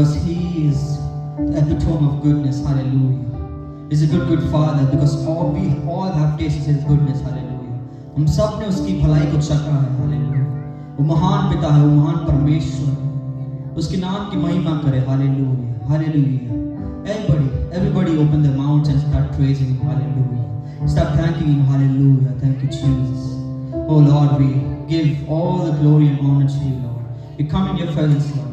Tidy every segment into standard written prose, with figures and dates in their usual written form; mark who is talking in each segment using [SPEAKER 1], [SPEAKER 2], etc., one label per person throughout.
[SPEAKER 1] Because He is the epitome of goodness. Hallelujah. He's a good Father because we all have tasted His goodness. Hallelujah. हम सब ने उसकी भलाई को चखा है. Hallelujah. वो महान पिता है, वो महान परमेश्वर है. उसके नाम की महिमा करे. Hallelujah. Hallelujah. Everybody open their mouths and start praising Him. Hallelujah. Start thanking Him. Hallelujah. Thank you, Jesus. Oh Lord, we give all the glory and honor to You, Lord. We come in Your presence, Lord.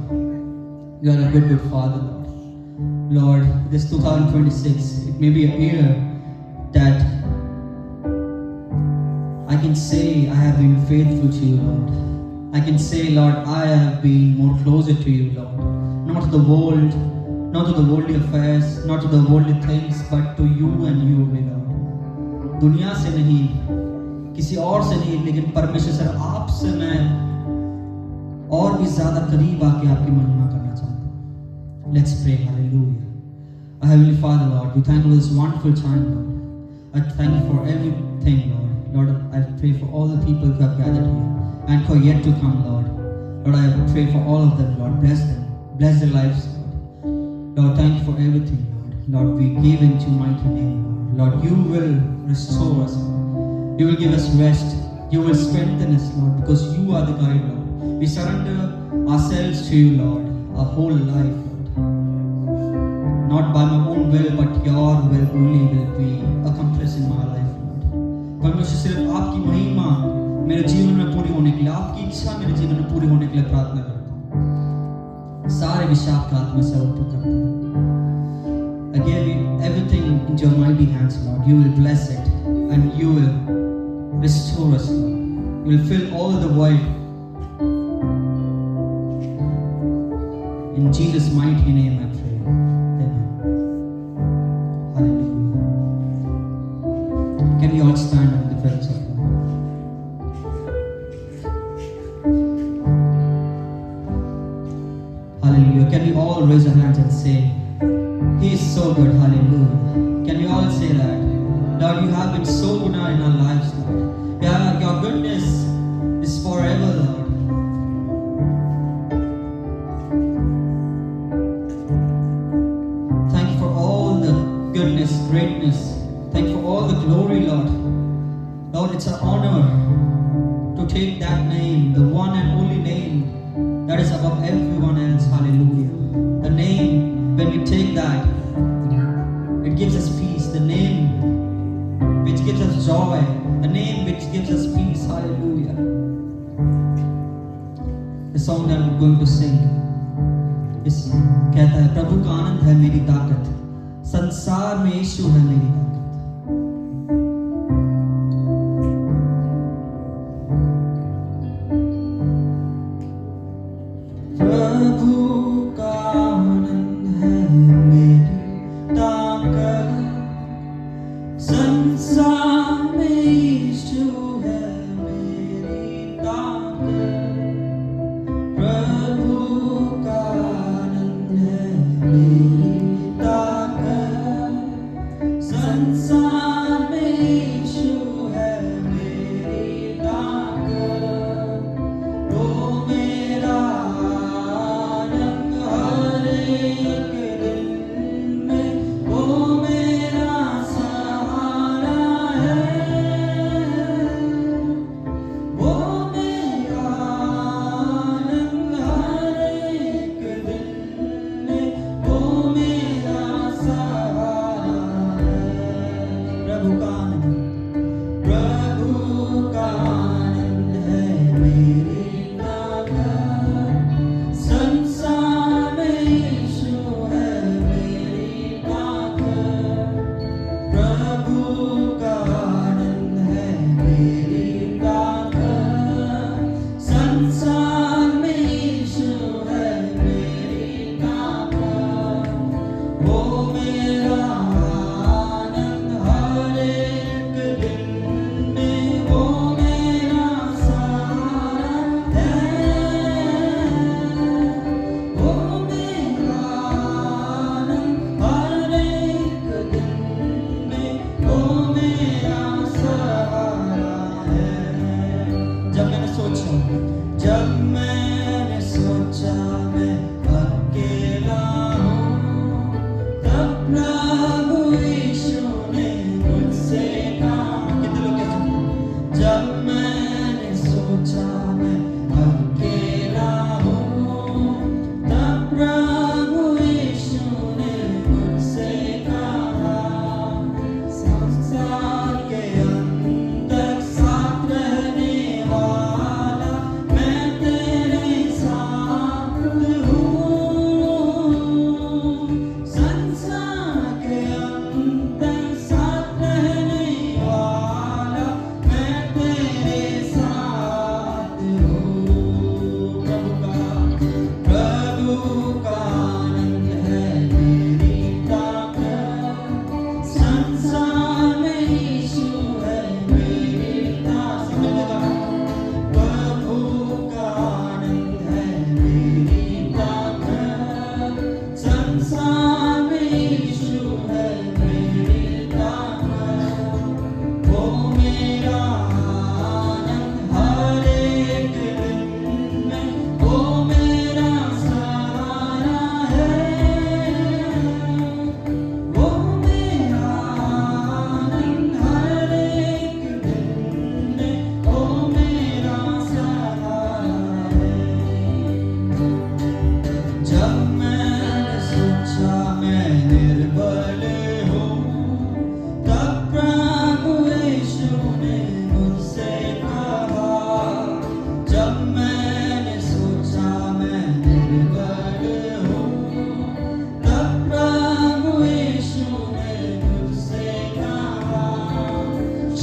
[SPEAKER 1] You are a good Father, Lord. Lord, this 2026, it may be a year that I can say I have been faithful to You, Lord. I can say, Lord, I have been more closer to You, Lord. Not to the world, not to the worldly affairs, not to the worldly things, but to You and You only, Lord. दुनिया से नहीं, किसी और से नहीं, लेकिन परमेश्वर sir आपसे मैं और भी ज़्यादा करीब आके आपकी महिमा करना चाहता हूँ. Let's pray. Hallelujah. Our Heavenly Father, Lord, we thank You for this wonderful time, Lord. I thank You for everything, Lord. Lord, I pray for all the people who have gathered here and for yet to come, Lord. Lord, I pray for all of them, Lord. Bless them. Bless their lives, Lord. Lord, thank You for everything, Lord. Lord, we give into Your mighty name, Lord. Lord, You will restore us, Lord. You will give us rest. You will strengthen us, Lord, because You are the guide, Lord. We surrender ourselves to You, Lord, our whole life, Lord. Not by my own will, but Your will only will be accomplished in my life, Lord. परमेश्वर सिर्फ आपकी महिमा मेरे जीवन में पूरी होने के लिए, आपकी इच्छा मेरे जीवन में पूरी होने के लिए प्रार्थना करता हूँ. सारे विषय आपके हाथ में समर्पित करता हूँ. I give You everything into Your mighty hands, Lord. You will bless it and You will restore us, Lord. You will fill all the void. In Jesus' mighty name I pray. Amen. Hallelujah. Can we all stand in the presence of God? Hallelujah. Can we all raise our hands and say, He is so good. Hallelujah. Can we all say that? Lord, You have been so good in our lives, Lord. Yeah, Your goodness is forever, Lord. Thank You for all the goodness, greatness. Thank You for all the glory, Lord. Lord, it's an honor to take that name, the one and only name that is above everyone else. Hallelujah. The name, when we take that, it gives us peace. The name which gives us joy. The name which gives us peace. Hallelujah. The song that I'm going to sing is कहता है, प्रभु का आनंद है मेरी ताकत, संसार में यीशु है मेरी ताकत. प्रभु का आनंद है मेरी ताकत, संसार में यीशु है मेरी ताकत. प्रभु का आनंद है मेरी ताकत, संसार में यीशु है मेरी ताकत. ओ मेरा आनंद हर एक दिन में, ओ मेरा सहारा है. ओ मेरा आनंद हर एक दिन में, संसार में यीशु है मेरी ताकत, वो मेरा आनंद हर एक दिन में, वो मेरा सहारा है, वो मेरा आनंद हर एक दिन में, वो मेरा सहारा है। जब मैंने सोचा मैं निर्बल हूँ, तब प्रभु यीशु ने मुझसे कहा। जब मैंने सोचा मैं निर्बल हूँ, तब प्रभु यीशु ने मुझसे कहा।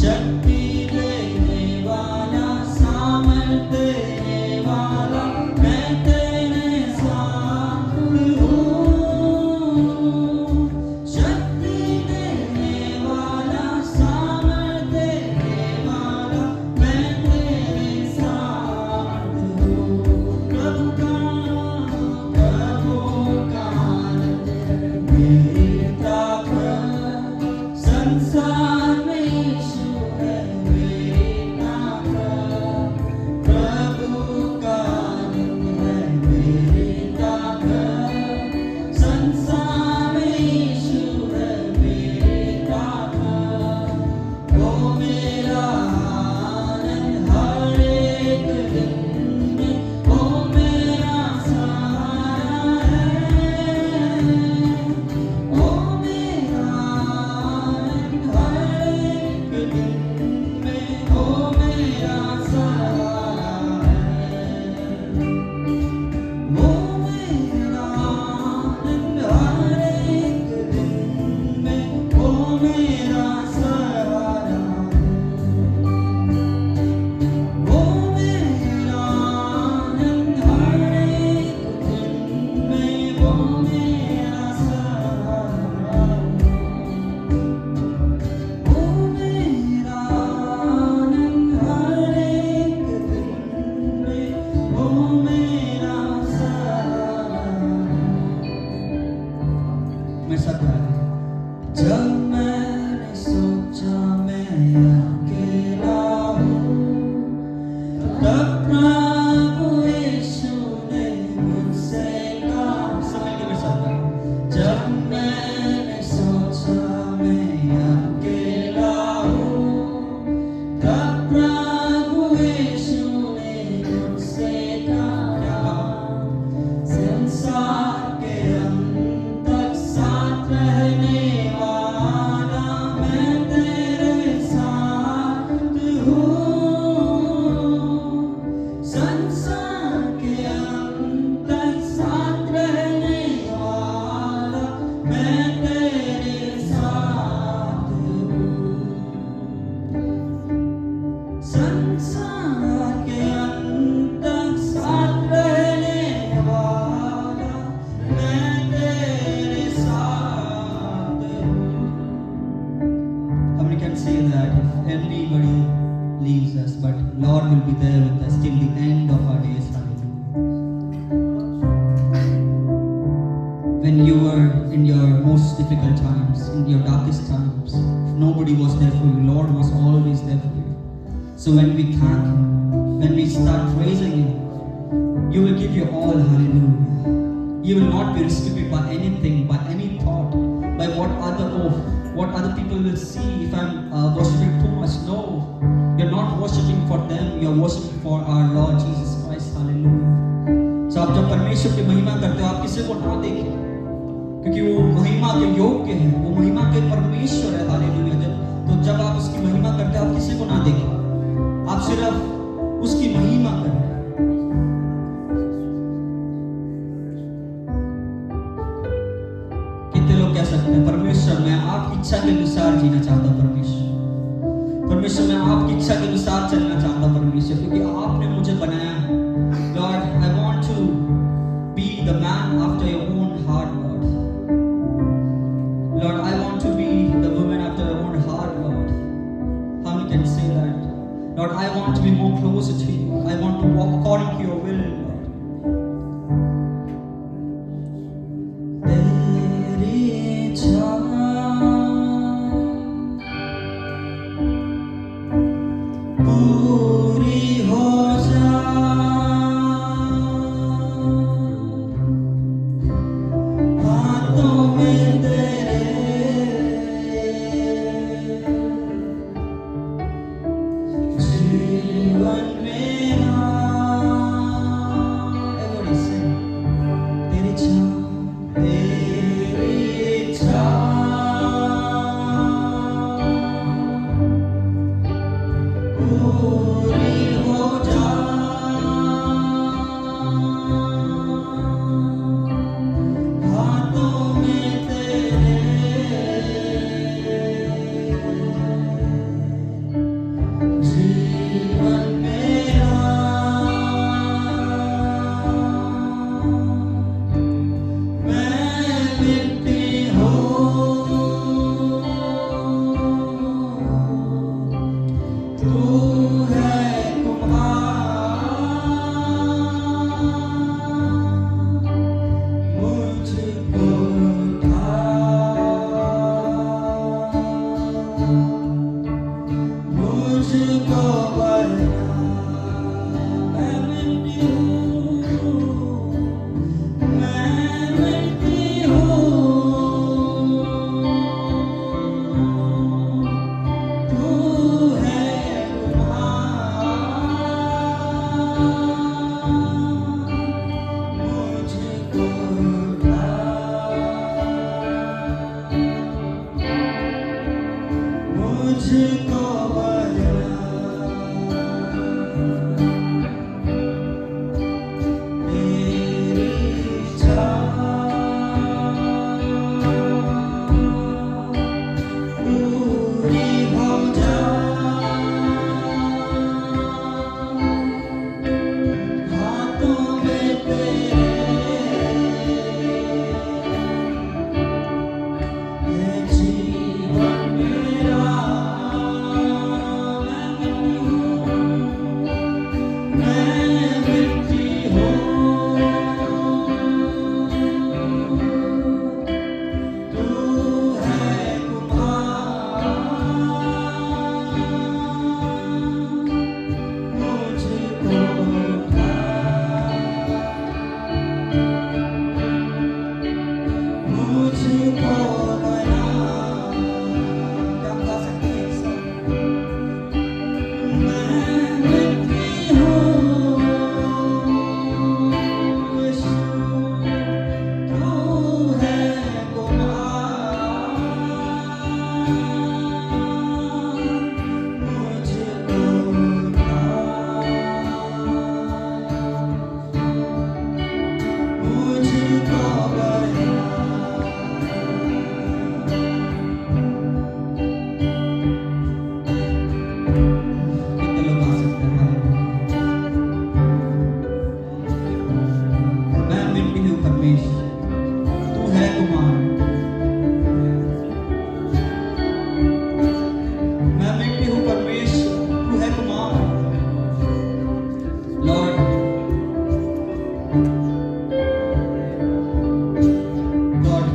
[SPEAKER 1] शक्ति देने वाला, सामर्थ देने वाला, मैं तेरे साथ हूँ। शक्ति देने वाला, सामर्थ देने वाला, मैं तेरे साथ हूँ। प्रभु का आनंद है मेरी ताकत, संसार में यीशु है मेरी ताकत। प्रभु का आनंद है मेरी ताकत, संसार में यीशु है मेरी ताकत। वो मेरा आनंद हर एक दिन में, वो मेरा सहारा है, वो मेरा आनंद हर एक दिन में, वो मेरा सहारा है, वो मेरा आनंद हर एक दिन में, वो मेरा सहारा है, वो मेरा आनंद हर एक दिन में, वो मेरा सहारा है, वो मेरा आनंद हर एक दिन में, वो मेरा सहारा है। मेरे साथ गाएं। जब मैंने सोचा मैं अकेला हूँ, तब प्रभु यीशु ने मुझसे कहा। समय के मेरे साथ गाएं। जब मैंने सोचा मैं अकेला हूँ, तब प्रभु यीशु ने मुझसे कहा। संसार के अंत तक साथ रहने वाला, मैं तेरे साथ हूँ। संसार के अंत तक साथ रहने वाला, मैं तेरे साथ हूँ। संसार के अंत तक साथ रहने वाला, मैं तेरे साथ हूँ। How many can say that if anybody leaves us, but Lord will be there with us till the end of our days? Hallelujah. When you were in your most difficult times, in your darkest times, if nobody was there for you, Lord was always there for you. So when we thank Him, when we start praising Him, you will give your all. Hallelujah. You will not be restricted by anything, by any thought, by what other people will see if I'm worshiping too much. No, you're not worshiping for them, you're worshiping for our Lord Jesus Christ. Hallelujah. So आप जब परमेश्वर की महिमा करते हो, आप किसी को ना देखें, क्योंकि वो महिमा के योग्य है, वो महिमा के परमेश्वर है। हालेलुया। तो जब आप उसकी महिमा करते हो, आप किसी को ना देखें, आप सिर्फ उसकी महिमा करें। कितने लोग कह सकते हैं, परमेश्वर मैं आपकी इच्छा के अनुसार जीना चाहता हूँ। परमेश्वर मैं आपकी इच्छा के अनुसार चलना चाहता हूँ परमेश्वर, क्योंकि आपने मुझे बनाया है। Lord, I want to be the man after your own heart, Lord. Lord, I want to be the woman after your own heart, Lord. How many can say that? Lord, I want to be more closer to you. I want to walk according to your will, Lord. तेरी इच्छा पूरी हो जा, हाथों में तेरे जीवन मेरा मैं मिट्टी हूँ, तू है कुम्हार, मुझको उठा, मुझको बना, मैं मिट्टी हूँ, मैं मिट्टी हूँ, तू है कुम्हार, मुझको उठा, मुझको बना, तेरी इच्छा पूरी हो जा, हाथों में तेरे ये जीवन मेरा, मैं मिट्टी हूँ, तू है कुम्हार, मुझको उठा, मुझको बना, क्या हम गा सकते हैं एक साथ? मैं मिट्टी हूँ, यीशु, तू है कुम्हार, मुझको उठा, मुझको बना, कितने लोग गा सकते हैं? मैं मिट्टी हूँ परमेश्वर, तू है कुम्हार, मैं मिट्टी हूँ परमेश्वर, तू है कुम्हार, Lord God,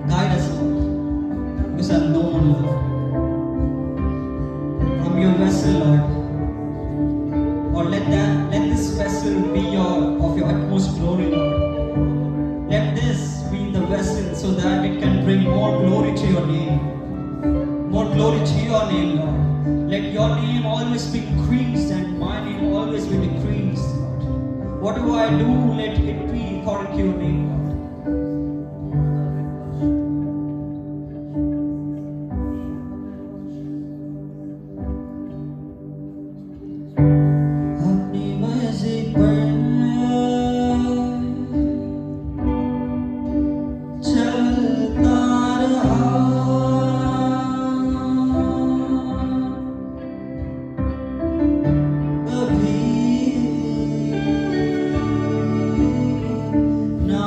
[SPEAKER 1] guide us, Lord, because I'm no one, Lord. I'm your vessel, Lord. Or let this vessel be of your utmost glory, Lord. Let this be the vessel so that it can bring more glory to your name. More glory to your name, Lord. Let your name always be increased and my name always be decreased, Lord. Whatever I do, let it be according to your name, Lord. अपनी मर्जी पर चलता रहा, कभी ना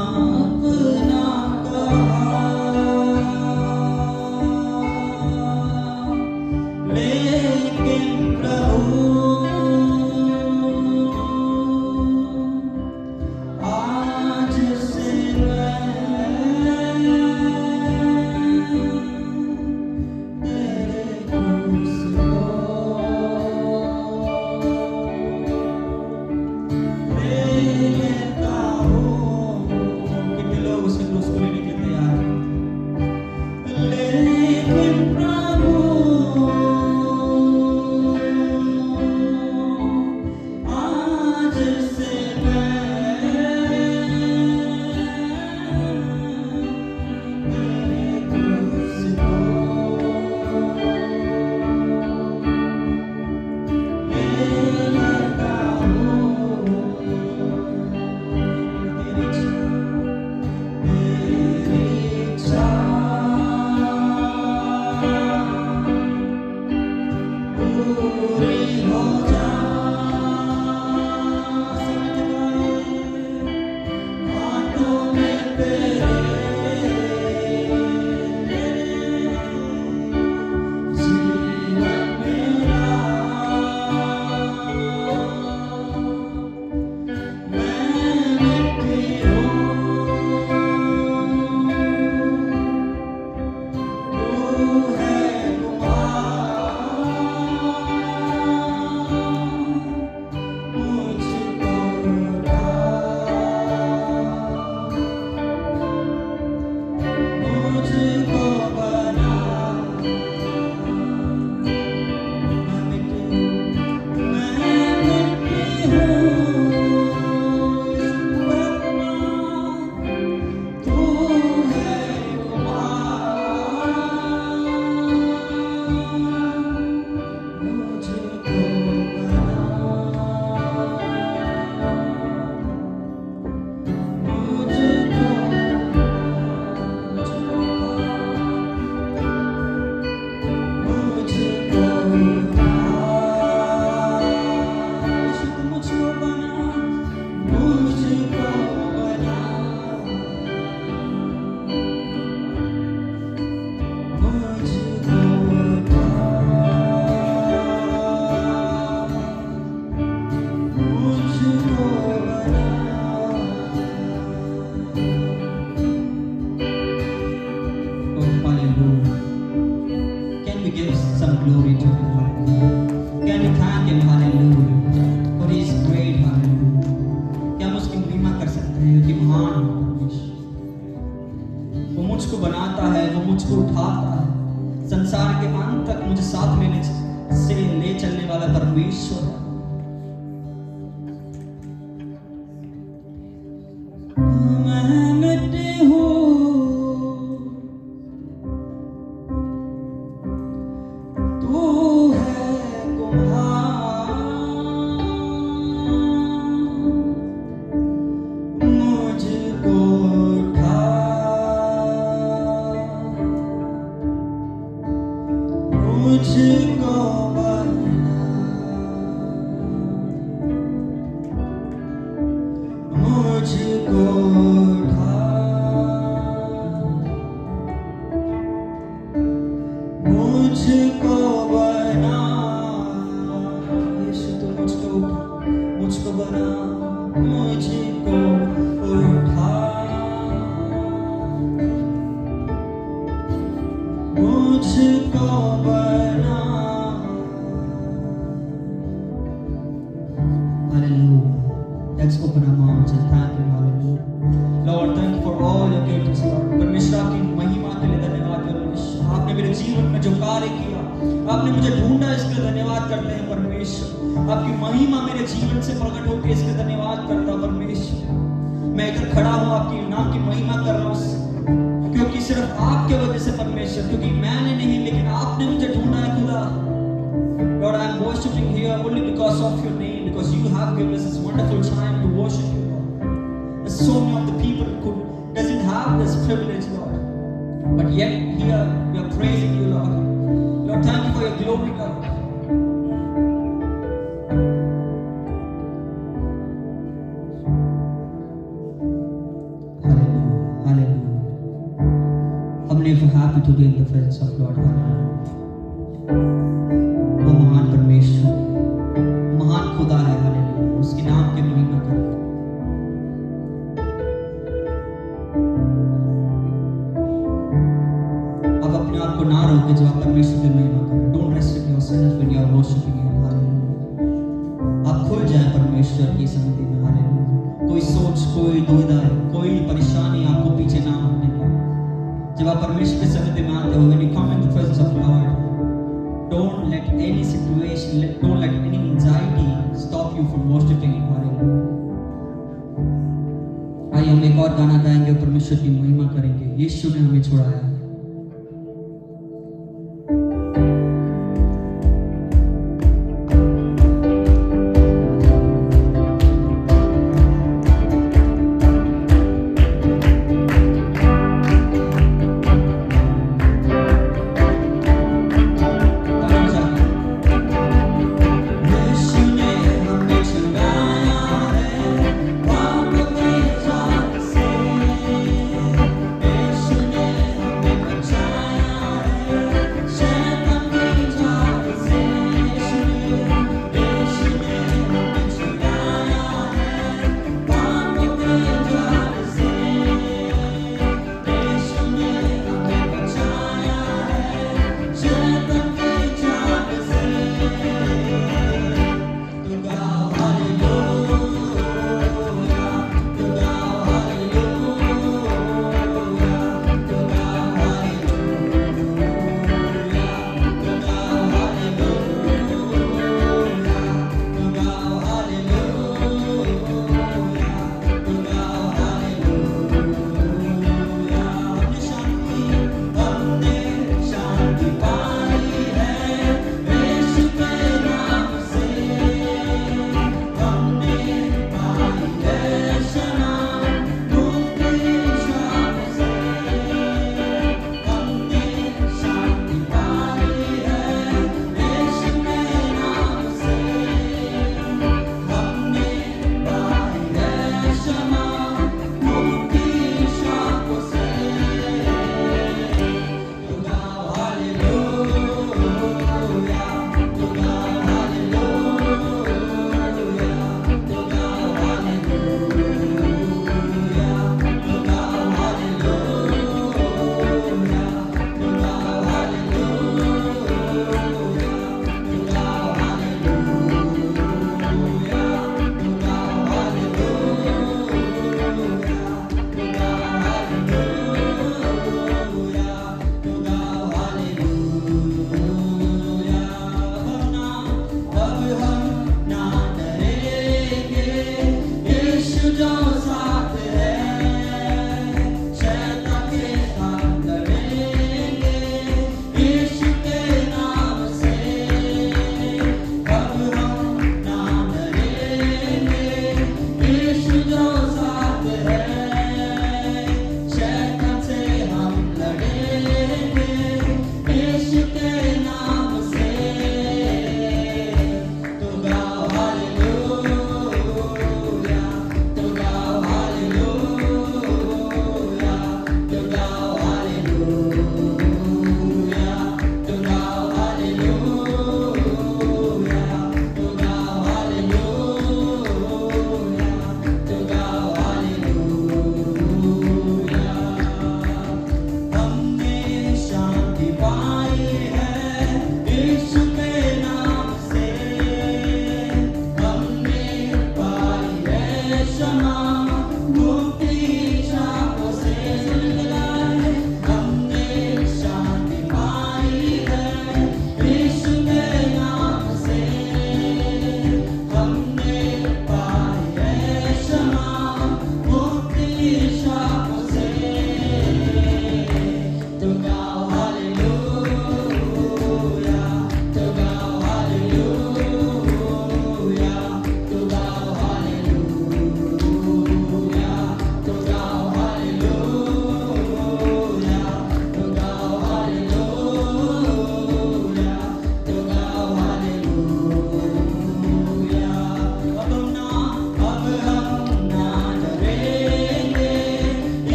[SPEAKER 1] वो मुझको बनाता है, वो मुझको उठाता है। संसार के अंत तक मुझे साथ लेने से ले चलने वाला परमेश्वर है। मैं मिट्टी हूँ, तू है कुम्हार, मुझको उठा, मुझको बना, मुझको उठा, मुझको बना। यीशु तू मुझको उठा, मुझको बना, मुझको उठा, मुझको बना। Hallelujah. Let's open our mouths and thank Him. Hallelujah. Lord, thank you for all your goodness, Lord. परमेश्वर आपकी महिमा के लिए धन्यवाद परमेश्वर। आपने मेरे जीवन में जो कार्य किया, आपने मुझे ढूंढा, इसके लिए धन्यवाद करते हैं परमेश्वर। आपकी महिमा मेरे जीवन से प्रकट होकर इसके लिए धन्यवाद करता हूं परमेश्वर। मैं इधर खड़ा हूँ, आपकी नाम की महिमा कर रहा हूँ, क्योंकि सिर्फ आपके वजह से परमेश्वर, क्योंकि मैंने नहीं लेकिन आपने मुझे ढूंढा है खुदा। Lord, I am worshiping here only because of your name, because you have given us this wonderful time to worship you, Lord. There's so many of the people who doesn't have this privilege, Lord, but yet here we are praising you, Lord. Lord, thank you for your glory, Lord. Hallelujah, hallelujah. How many of you are happy to be in the presence of Lord? Hallelujah. वो महान परमेश्वर, महान खुदा है। Hallelujah, उसके नाम की महिमा करो। अब अपने आप को ना रोके जब आप परमेश्वर की महिमा करो। Don't restrict yourself when you are worshiping Him. Hallelujah. आप खुल जाए परमेश्वर की सन्निधि में। हालेलुया। कोई सोच, कोई दुविधा, कोई परेशानी आपको पीछे ना हटने दे। जब आप परमेश्वर की सन्निधि में आते हो, when you come in the presence of Lord, don't let any situation, don't let any anxiety stop you from worshiping Him. Hallelujah. आइए हम एक और गाना गाएंगे और परमेश्वर की महिमा करेंगे। यीशु ने हमें छुड़ाया।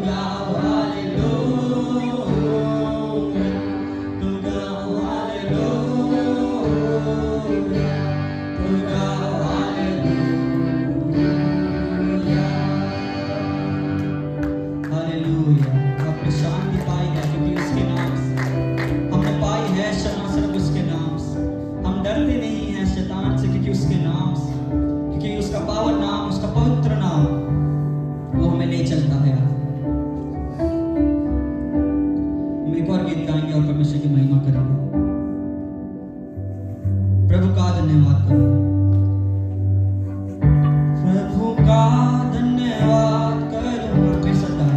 [SPEAKER 1] गाओ हालेलुया, तू गाओ हालेलुया, तू गाओ हालेलुया, हालेलुया। आपने शांति पाई है क्योंकि उसके नाम से हमने पाई है शरण, सिर्फ उसके नाम से। हम डरते नहीं हैं शैतान से क्योंकि उसके नाम से, क्योंकि उसका पावन नाम, उसका पवित्र नाम वो हमें ले चलता है। हम एक और गीत गाएंगे और परमेश्वर की महिमा करेंगे, प्रभु का धन्यवाद करेंगे। प्रभु का धन्यवाद करूंगा, फिर सदा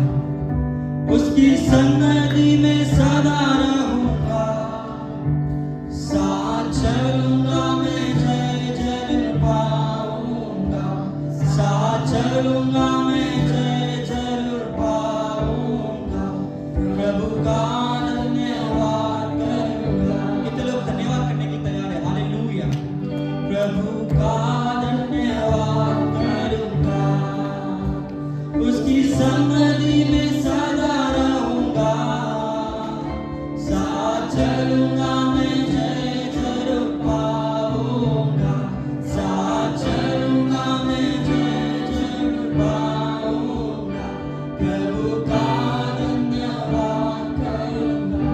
[SPEAKER 1] उसकी सन्निधि में सदा रहूंगा, साथ चलूंगा मैं, जय जय पाऊंगा, साथ चलूंगा मैं, जय जय पाऊंगा, प्रभु का धन्यवाद करूंगा। कितने लोग धन्यवाद करने की तैयार है? हालेलुया। प्रभु का धन्यवाद करूंगा, उसकी सन्निधि में सदा रहूंगा, साथ चलूंगा मैं, जय जय पाऊंगा, साथ चलूंगा मैं, जय जय पाऊंगा, प्रभु का धन्यवाद करूंगा।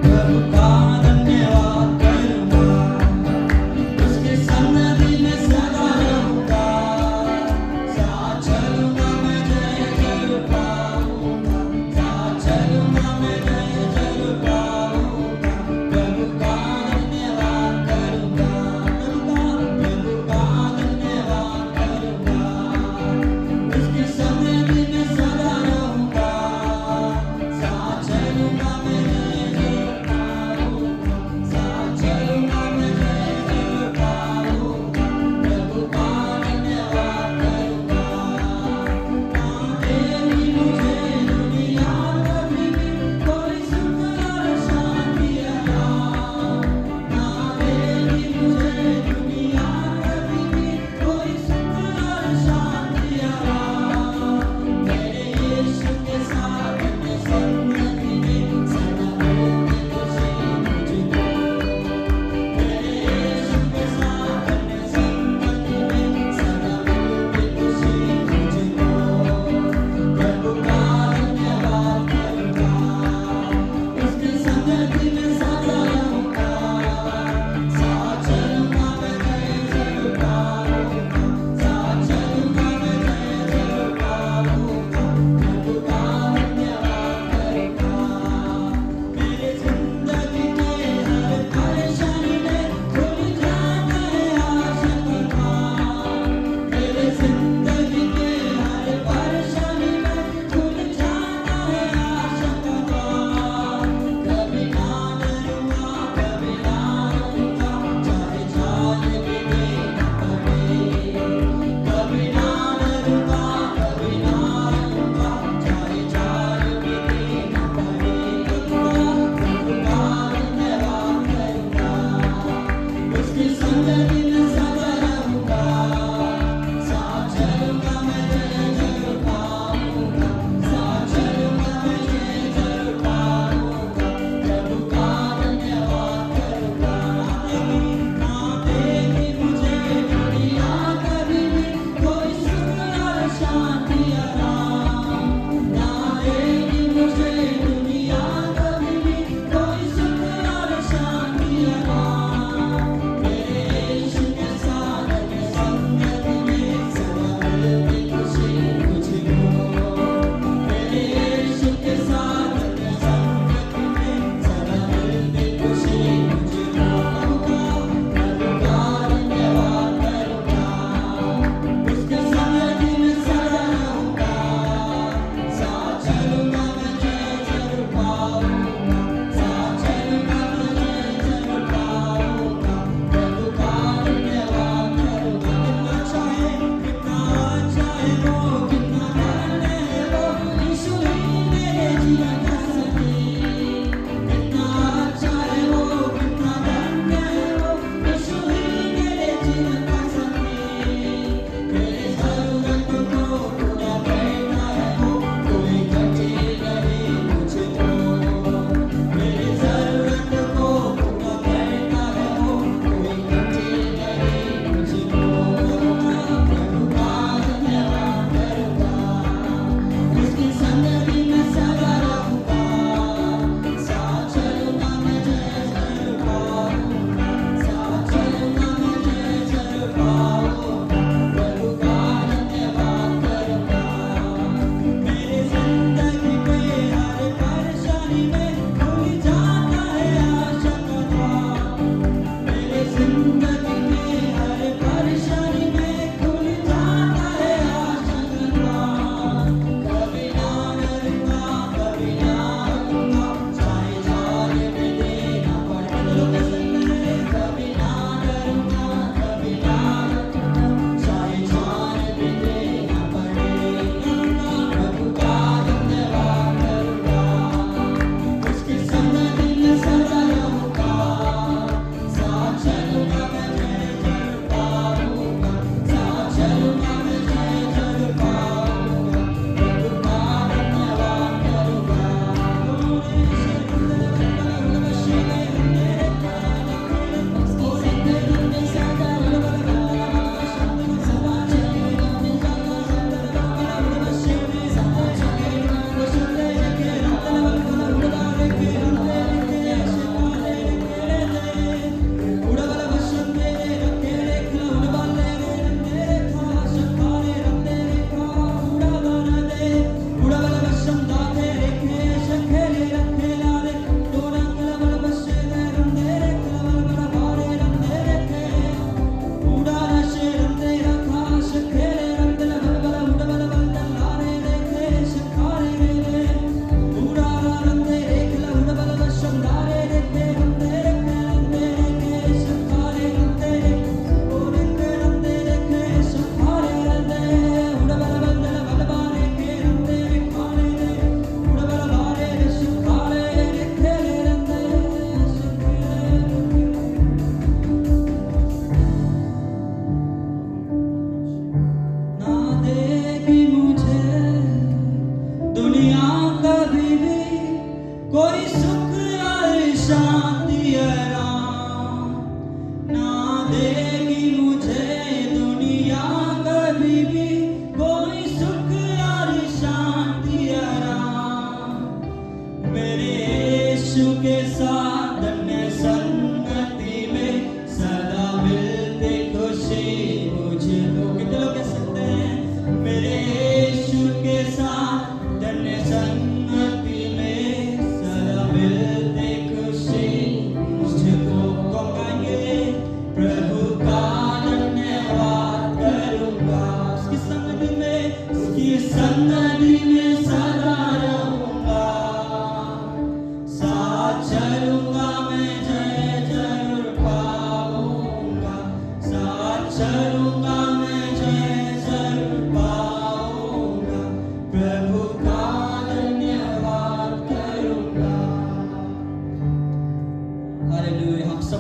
[SPEAKER 1] प्रभु का धन्यवाद करूंगा, उसकी सन्निधि में सदा रहूंगा, साथ चलूंगा मैं, जय जय पाऊंगा, साथ चलूंगा मैं, जय जय पाऊंगा, प्रभु का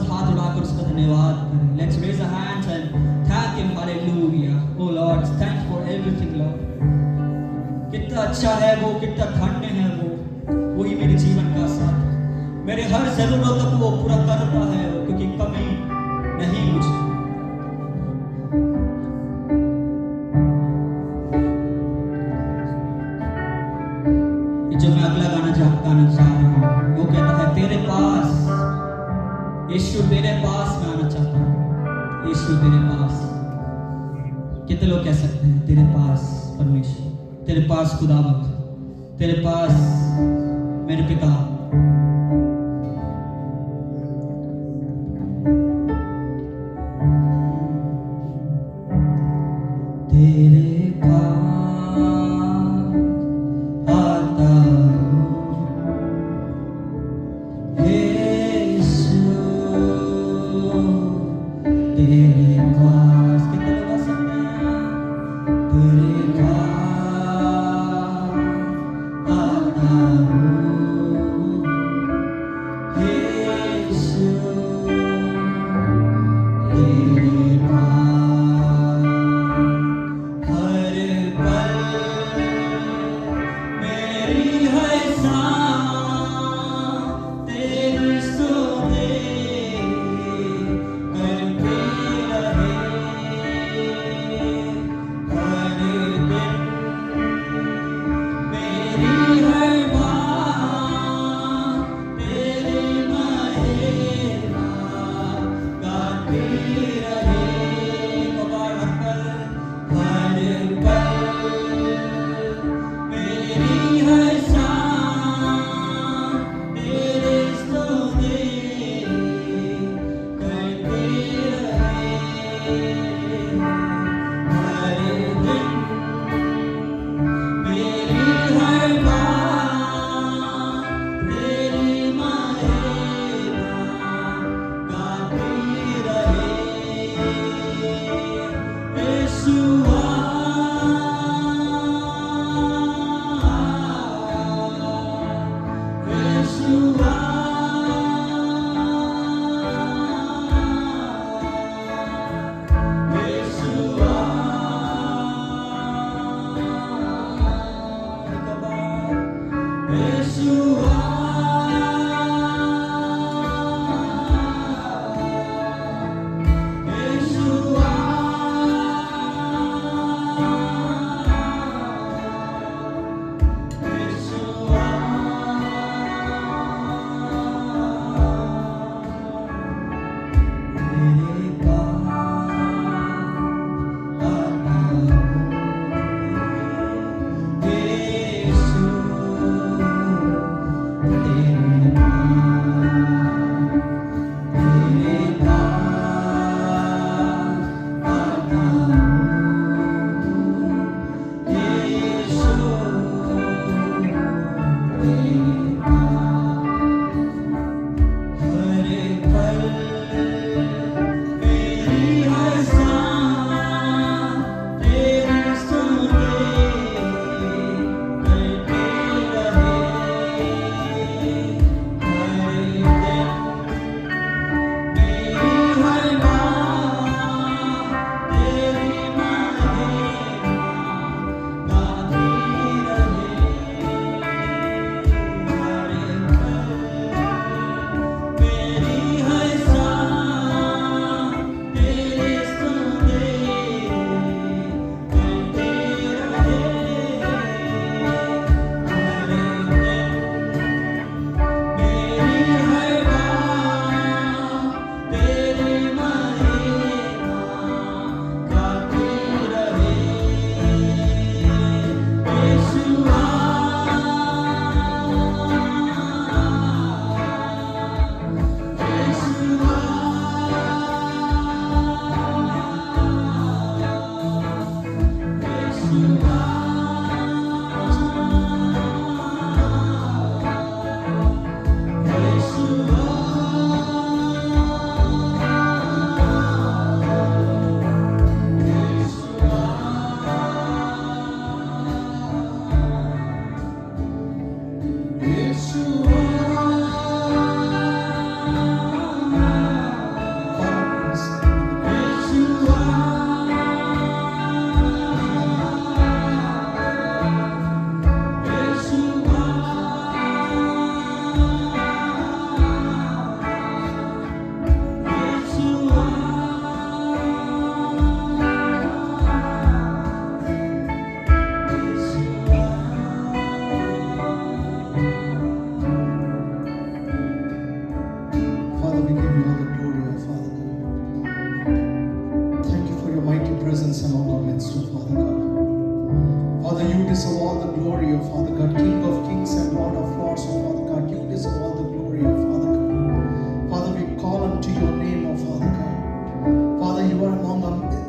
[SPEAKER 1] हाथ उड़ाकर उसका धन्यवाद करें. Let's raise our hands and thank him. Hallelujah. Oh Lord, thank you for everything, Lord. कितना अच्छा है वो, कितना धन्य है वो. वही मेरे जीवन का साथ, मेरे हर जरूरतों को वो पूरा करता है, क्योंकि कमी नहीं मुझे. जो मैं अगला गाना गाना चाह रहा हूँ, वो कहता है तेरे पास यीशु, तेरे पास मैं आना चाहता हूँ. यीशु तेरे पास. कितने लोग कह सकते हैं तेरे पास परमेश्वर, तेरे पास खुदावंद, तेरे पास मेरे पिता. तेरे पास आता हूँ यीशु, तेरे पास. कितने लोग आ सकते हैं? तेरे पास आता हूँ यीशु, तेरे पास हर पल मेरी है सांस तेरी सुने करके रखूं.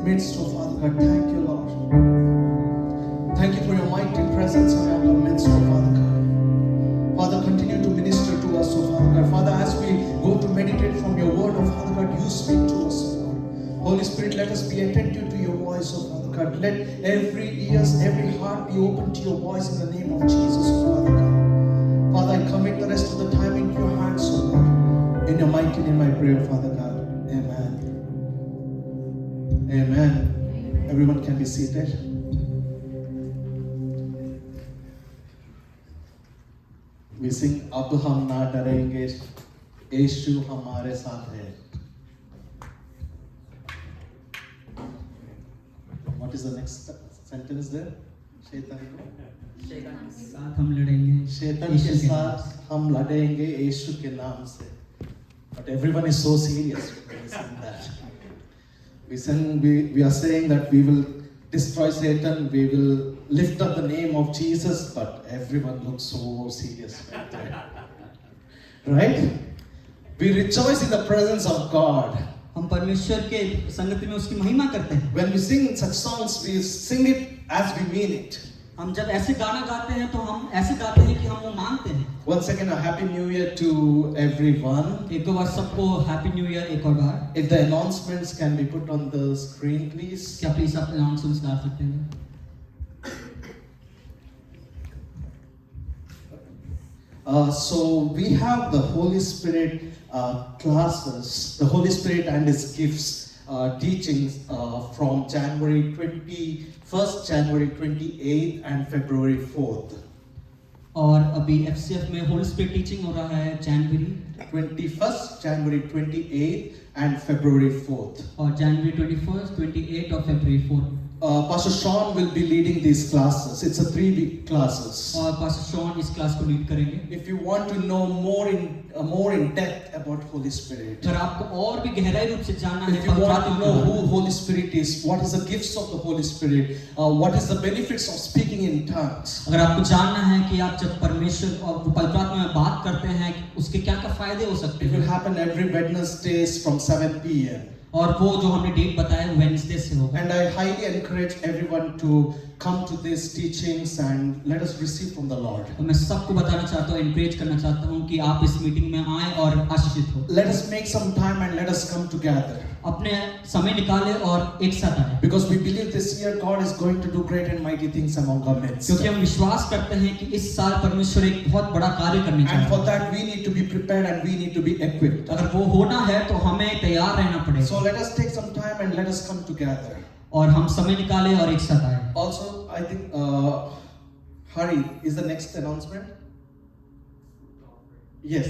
[SPEAKER 2] midst, oh Father God. Thank you, Lord. Thank you for your mighty presence among our midst, oh Father God. Father, continue to minister to us, oh Father God. Father, as we go to meditate from your word, oh Father God, you speak to us, oh Lord. Holy Spirit, let us be attentive to your voice, oh Father God. Let every ears, every heart be open to your voice in the name of Jesus, oh Father God. Father, I commit the rest of the time into your hands, oh Lord. In your mighty name I pray, Father God. Amen. Amen. Everyone can be seated. We sing, अब हम ना डरेंगे, यीशु हमारे साथ है. What is the next sentence there? शैतान
[SPEAKER 1] के साथ हम लड़ेंगे
[SPEAKER 2] शैतान
[SPEAKER 1] यीशु
[SPEAKER 2] के
[SPEAKER 1] के
[SPEAKER 2] साथ हम लड़ेंगे यीशु के नाम से. But everyone is so serious when we sing that. We are saying that we will destroy Satan, we will lift up the name of Jesus, but everyone looks so serious right there. Right? We rejoice in the presence of God.
[SPEAKER 1] हम परमेश्वर के संगति में उसकी महिमा करते हैं.
[SPEAKER 2] When we sing such songs, we sing it as we mean it.
[SPEAKER 1] हम जब ऐसे गाना गाते हैं तो हम ऐसे गाते हैं कि हम वो मानते हैं.
[SPEAKER 2] Once again, a happy new year to everyone.
[SPEAKER 1] एक और बार सबको हैप्पी न्यू ईयर एक और बार.
[SPEAKER 2] If the announcements can be put on the screen, please.
[SPEAKER 1] क्या प्लीज आप अनाउंसमेंट्स डाल सकते हैं?
[SPEAKER 2] So we have the Holy Spirit classes, the Holy Spirit and His gifts teachings from January 21st, January 28th and February 4th.
[SPEAKER 1] और अभी FCF में Holi spirit teaching हो रहा है जनवरी
[SPEAKER 2] 21st, January 28th and February 4th.
[SPEAKER 1] और जनवरी 21st, 28 और फरवरी 4.
[SPEAKER 2] Pastor Sean will be leading these classes. It's a 3-week classes.
[SPEAKER 1] और pastor Shawn इस क्लास को लीड करेंगे.
[SPEAKER 2] If you want to know more in depth about Holy Spirit,
[SPEAKER 1] अगर आपको और भी गहराई रूप से जानना है,
[SPEAKER 2] if you want to know who Holy Spirit is, what is the gifts of the Holy Spirit, what is the benefits of speaking in tongues,
[SPEAKER 1] अगर आपको जानना है कि आप जब परमेश्वर और पवित्र आत्मा में बात करते हैं उसके क्या क्या फायदे हो सकते
[SPEAKER 2] it
[SPEAKER 1] हैं.
[SPEAKER 2] will happen every Wednesdays from 7 p.m.
[SPEAKER 1] और वो जो हमने डेट बताया वेडनेसडे से होगा.
[SPEAKER 2] And I highly encourage everyone to come to these teachings and let us receive from the Lord.
[SPEAKER 1] और मैं सबको बताना चाहता हूँ, एनकरेज करना चाहता हूँ कि आप इस मीटिंग में आएं और आशीषित हो.
[SPEAKER 2] Let us make some time and let us come together.
[SPEAKER 1] अपने समय निकालें और एक साथ आएं.
[SPEAKER 2] Because we believe this year God is going to do great and mighty things among our midst.
[SPEAKER 1] क्योंकि हम विश्वास करते हैं कि इस साल परमेश्वर एक बहुत बड़ा कार्य करने जा रहा है.
[SPEAKER 2] And for that we need to be prepared and we need to be equipped.
[SPEAKER 1] अगर वो होना है तो हमें तैयार रहना पड़ेगा.
[SPEAKER 2] So let us take some time and let us come together.
[SPEAKER 1] और हम समय निकालें और एक साथ आएं.
[SPEAKER 2] Also, I think Hari is the next announcement. Yes.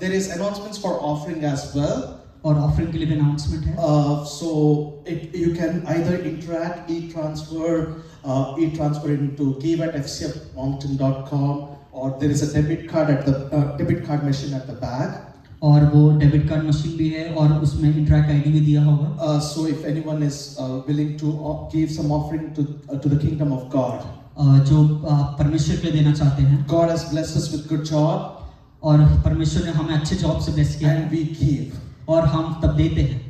[SPEAKER 2] There is announcements for offering as well.
[SPEAKER 1] और ऑफरिंग के लिए भी अनाउंसमेंट है.
[SPEAKER 2] So you can either interact, e-transfer into give@fcfmountain.com, or there is a debit card machine at the back.
[SPEAKER 1] और वो debit card machine भी है और उसमें इंटरैक्ट आईडी भी दिया होगा.
[SPEAKER 2] So if anyone is willing to give some offering to the kingdom of God,
[SPEAKER 1] जो परमेश्वर के लिए देना चाहते हैं.
[SPEAKER 2] God has blessed us with good job.
[SPEAKER 1] और परमेश्वर ने हमें अच्छे जॉब से ब्लेस किया.
[SPEAKER 2] And we give.
[SPEAKER 1] और हम तब देते हैं.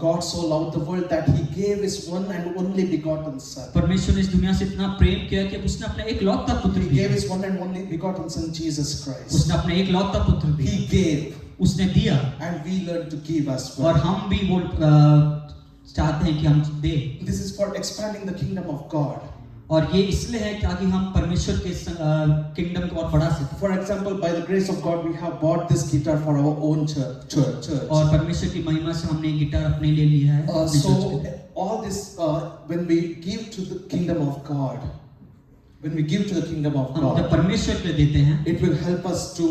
[SPEAKER 2] God so loved the world that He gave His one and only begotten Son.
[SPEAKER 1] परमेश्वर ने इस दुनिया से इतना प्रेम किया कि उसने अपना एकलौता पुत्र
[SPEAKER 2] He
[SPEAKER 1] दिया.
[SPEAKER 2] gave His one and only begotten Son, Jesus Christ.
[SPEAKER 1] उसने अपना एकलौता पुत्र दिया.
[SPEAKER 2] He gave.
[SPEAKER 1] उसने दिया.
[SPEAKER 2] And we learn to give as well.
[SPEAKER 1] और हम भी वो चाहते हैं कि हम दे.
[SPEAKER 2] This is for expanding the kingdom of God.
[SPEAKER 1] और ये इसलिए है ताकि हम परमेश्वर के किंगडम को और बढ़ा सकें.
[SPEAKER 2] For example, by the grace of God, we have bought this guitar for our own church.
[SPEAKER 1] और परमेश्वर की महिमा से हमने गिटार अपने लिए लिया है.
[SPEAKER 2] So all this, when we give to the kingdom of God,
[SPEAKER 1] हम जब परमेश्वर के लिए देते हैं,
[SPEAKER 2] it will help us to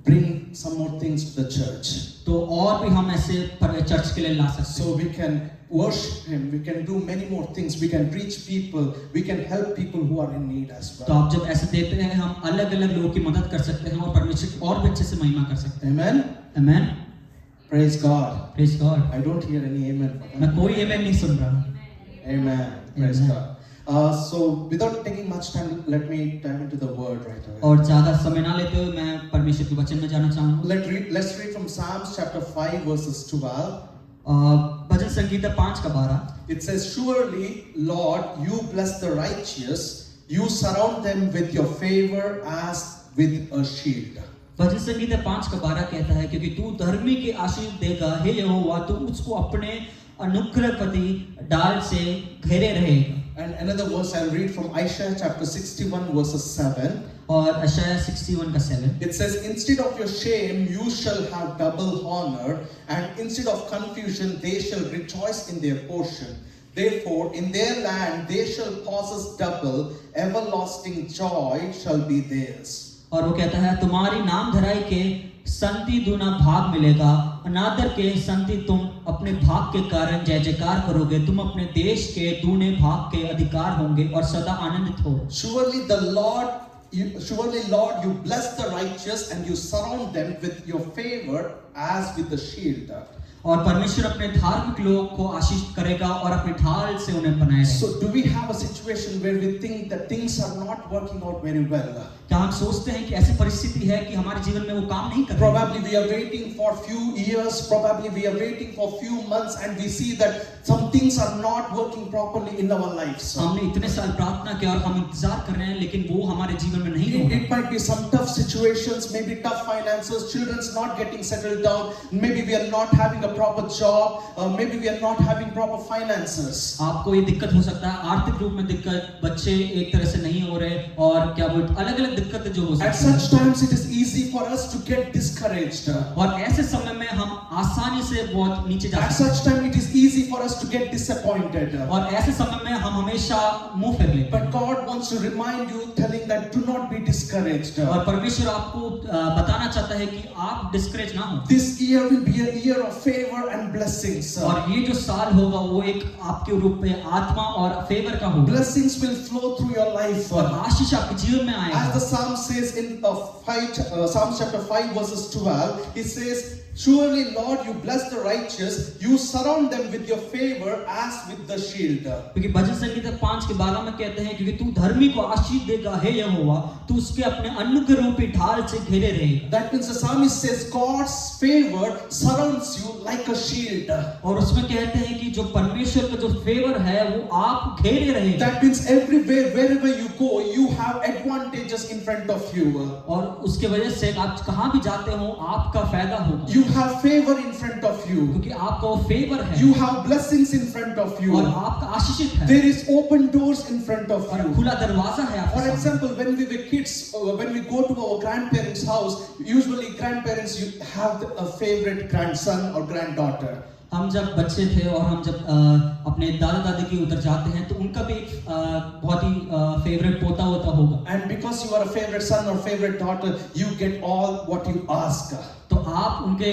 [SPEAKER 2] bring some more things to the church.
[SPEAKER 1] तो और भी हम ऐसे चर्च के लिए ला सकते हैं.
[SPEAKER 2] So we can worship Him, we can do many more things, we can reach people, we can help people who are in need as well.
[SPEAKER 1] तो आप जब ऐसे देते हैं हम अलग-अलग लोगों की मदद कर सकते हैं और परमेश्वर की और भी अच्छे से महिमा कर सकते हैं.
[SPEAKER 2] Amen.
[SPEAKER 1] Amen.
[SPEAKER 2] Praise God.
[SPEAKER 1] Praise God.
[SPEAKER 2] I don't hear any amen.
[SPEAKER 1] मैं कोई amen नहीं सुन रहा.
[SPEAKER 2] Amen. Praise
[SPEAKER 1] Amen.
[SPEAKER 2] God. So without taking much time, let me dive into the word right away.
[SPEAKER 1] और ज़्यादा समय ना लेते हुए मैं परमेश्वर के वचन में जाना चाहूँगा.
[SPEAKER 2] Let's read from Psalms chapter 5 verses 12.
[SPEAKER 1] Bhajan Sangeeta 5:12
[SPEAKER 2] It says, "Surely, Lord, you bless the righteous. You surround them with your favor as with a shield."
[SPEAKER 1] भजन संगीता 5:12 कहता है, क्योंकि तू धर्मी के आशीष देगा, हे यहोवा तू उसको अपने अनुग्रहपति डाल से घेरे रहेगा।
[SPEAKER 2] And another verse I'll read from Isaiah chapter 61 verses 7.
[SPEAKER 1] और यशायाह 61:7
[SPEAKER 2] It says, "Instead of your shame, you shall have double honor, and instead of confusion, they shall rejoice in their portion. Therefore, in their land, they shall possess double, everlasting joy shall be theirs."
[SPEAKER 1] और वो कहता है, तुम्हारी नाम धराई के संति दूना भाग मिलेगा, अनादर के संति तुम अपने भाग के कारण जय जयकार करोगे, तुम अपने देश के दूने भाग के अधिकार होंगे और सदा आनंदित हो।
[SPEAKER 2] Surely, Lord, you bless the righteous and you surround them with your favor as with a shield.
[SPEAKER 1] और परमेश्वर अपने धार्मिक लोग को आशीष करेगा और अपने ढाल से उन्हें बनाए रहेगा।
[SPEAKER 2] So, do we have a situation where we think that things are not working out very well?
[SPEAKER 1] क्या हम सोचते हैं कि ऐसी परिस्थिति है कि हमारे जीवन में वो काम नहीं कर रहा?
[SPEAKER 2] Probably we are waiting for few years, probably we are waiting for few months, and we see that some things are not working properly in our lives.
[SPEAKER 1] हमने इतने साल प्रार्थना किया और हम इंतजार कर रहे हैं, लेकिन वो हमारे जीवन में नहीं हो रहा।
[SPEAKER 2] It might be some tough situations, maybe tough finances, children's not getting settled down, maybe we are not having a proper job, maybe we are not having proper finances.
[SPEAKER 1] आपको ये दिक्कत हो सकता है, आर्थिक रूप में दिक्कत, बच्चे एक तरह से नहीं हो रहे, और क्या वो अलग-अलग दिक्कतें जो हो सकती हैं।
[SPEAKER 2] At such times it is easy for us to get discouraged.
[SPEAKER 1] और ऐसे समय में हम आसानी से बहुत नीचे जा
[SPEAKER 2] At
[SPEAKER 1] सकते हैं।
[SPEAKER 2] such time it is easy for us to get disappointed.
[SPEAKER 1] और ऐसे समय में हम हमेशा मुंह फेर लेते हैं।
[SPEAKER 2] But God wants to remind you, telling that do not be discouraged.
[SPEAKER 1] और परमेश्वर आपको बताना चाहता है कि आप डिस्करेज ना हो।
[SPEAKER 2] This year will be a year of favor and blessings.
[SPEAKER 1] और ये जो साल होगा वो एक आपके रूप में आत्मा और फेवर का होगा।
[SPEAKER 2] Blessings will flow through your life.
[SPEAKER 1] और आशीष आपके जीवन में आएगा।
[SPEAKER 2] As the Psalm says in Psalm chapter 5 verses 12, it says, "Surely, Lord, you bless the righteous, you surround them with your favor as with the shield."
[SPEAKER 1] क्योंकि भजन संगीता 5:12 में कहते हैं, क्योंकि तू धर्मी को आशीष देगा, हे यहोवा तू उसके अपने अनुग्रह रूपी ढाल से घेरे रहेगा।
[SPEAKER 2] That means the psalmist says God's favor surrounds you like a shield.
[SPEAKER 1] और उसमें कहते हैं कि जो परमेश्वर का जो फेवर है वो आप घेरे रहेगा।
[SPEAKER 2] That means everywhere, wherever you go, you have advantages in front of you.
[SPEAKER 1] और उसके वजह से आप कहाँ भी जाते हो आपका फायदा होगा।
[SPEAKER 2] You have favor in front of you.
[SPEAKER 1] क्योंकि आपका वो फेवर है।
[SPEAKER 2] You have blessings in front of you.
[SPEAKER 1] और आपका आशीषित है।
[SPEAKER 2] There is open doors in front of
[SPEAKER 1] और
[SPEAKER 2] you.
[SPEAKER 1] खुला दरवाजा है आपके
[SPEAKER 2] For
[SPEAKER 1] सामने।
[SPEAKER 2] example, when we were kids, when we go to our grandparents' house, usually grandparents you have a favorite grandson or granddaughter.
[SPEAKER 1] हम जब बच्चे थे और हम जब अपने दादा दादी के उधर जाते हैं तो उनका भी बहुत ही फेवरेट पोता होता होगा।
[SPEAKER 2] And because you are a favorite son or favorite daughter, you get all what you ask.
[SPEAKER 1] तो आप उनके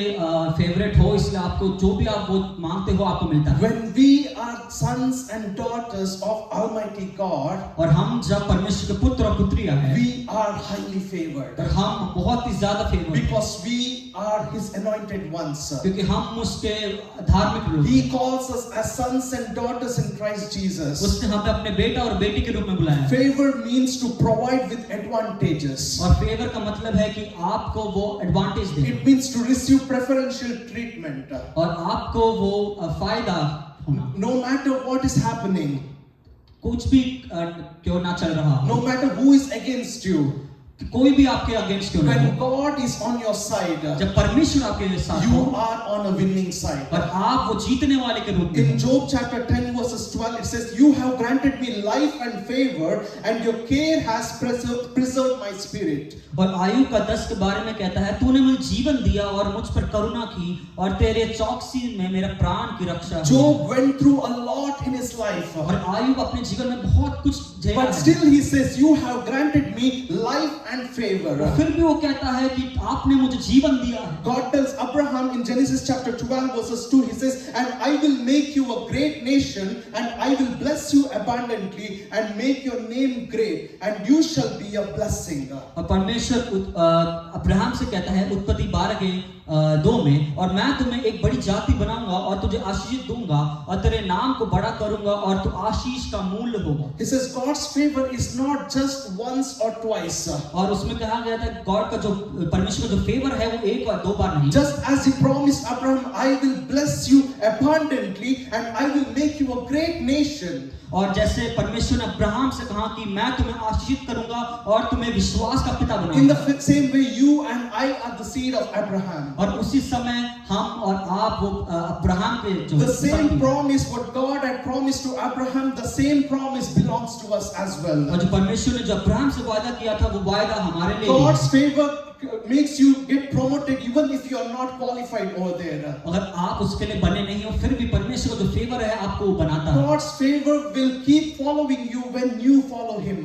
[SPEAKER 1] फेवरेट हो, इसलिए आपको जो भी आप वो मांगते हो आपको मिलता है।
[SPEAKER 2] When we are sons and daughters of Almighty God,
[SPEAKER 1] और हम जब परमेश्वर के पुत्र और पुत्रियां हैं,
[SPEAKER 2] we are highly favored.
[SPEAKER 1] और हम बहुत ही ज्यादा फेवर हैं,
[SPEAKER 2] Because we are His anointed ones.
[SPEAKER 1] क्योंकि हम उसके धार्मिक लोग।
[SPEAKER 2] He calls us as sons and daughters in Christ Jesus.
[SPEAKER 1] उसने हमें अपने बेटा और बेटी के रूप में बुलाया।
[SPEAKER 2] Favor means to provide with advantages.
[SPEAKER 1] और फेवर का मतलब है कि आपको वो advantage they.
[SPEAKER 2] It means to receive preferential treatment.
[SPEAKER 1] और आपको वो फायदा होना।
[SPEAKER 2] No matter what is happening,
[SPEAKER 1] कुछ भी क्यों ना चल रहा हो,
[SPEAKER 2] no matter who is against you,
[SPEAKER 1] कोई भी आपके अगेंस्ट क्यों ना
[SPEAKER 2] when
[SPEAKER 1] हो,
[SPEAKER 2] God is on your side,
[SPEAKER 1] जब परमेश्वर आपके साथ
[SPEAKER 2] you
[SPEAKER 1] हो
[SPEAKER 2] are on a winning side.
[SPEAKER 1] और आप वो जीतने वाले के रूप में
[SPEAKER 2] In
[SPEAKER 1] हो।
[SPEAKER 2] Job chapter 10 verses 12 it says, "You have granted me life and favor, and your care has preserved my spirit."
[SPEAKER 1] और आयु का 10 के बारे में कहता है, तूने मुझे जीवन दिया और मुझ पर करुणा की और तेरे चौकसी में मेरे प्राण की रक्षा की।
[SPEAKER 2] Job went through a lot in his life,
[SPEAKER 1] और आयु अपने जीवन में बहुत कुछ झेला
[SPEAKER 2] but
[SPEAKER 1] है।
[SPEAKER 2] still he says, "You have granted me life and favor."
[SPEAKER 1] फिर भी वो कहता है कि आपने मुझे जीवन दिया है।
[SPEAKER 2] God tells Abraham in Genesis chapter 12 verses 2, he says, "And I will make you a great nation, and I will bless you abundantly and make your name great, and you shall be a blessing.
[SPEAKER 1] और परमेश्वर Abraham से कहता है उत्पत्ति 12 के 2 में, और मैं तुम्हें एक बड़ी जाति बनाऊंगा और तुझे आशीष दूंगा और तेरे नाम को बड़ा करूंगा और तू आशीष का मूल होगा.
[SPEAKER 2] He says God's favor is not just once or twice.
[SPEAKER 1] और उसमें कहा गया था गॉड का जो परमेश्वर का जो फेवर है वो एक और दो बार नहीं.
[SPEAKER 2] Just as he promised Abraham, I will bless you abundantly and I will make you a great nation.
[SPEAKER 1] और जैसे परमेश्वर ने अब्राहम से कहा कि मैं तुम्हें आशीषित करूंगा और तुम्हें विश्वास का पिता
[SPEAKER 2] In the
[SPEAKER 1] बनाऊंगा.
[SPEAKER 2] same way, you and I are the seed of Abraham.
[SPEAKER 1] और उसी समय हम और आप वो अब्राहम के जो
[SPEAKER 2] The same promise what God had promised to Abraham, the same promise belongs to us as well.
[SPEAKER 1] और जो परमेश्वर ने जो अब्राहम से वादा किया था वो वादा हमारे लिए भी है.
[SPEAKER 2] God's favor makes you get promoted even if you are not qualified over there.
[SPEAKER 1] अगर आप उसके लिए बने नहीं हो फिर भी परमेश्वर का जो फेवर है आपको वो बनाता है.
[SPEAKER 2] God's favor will keep following you when you follow Him.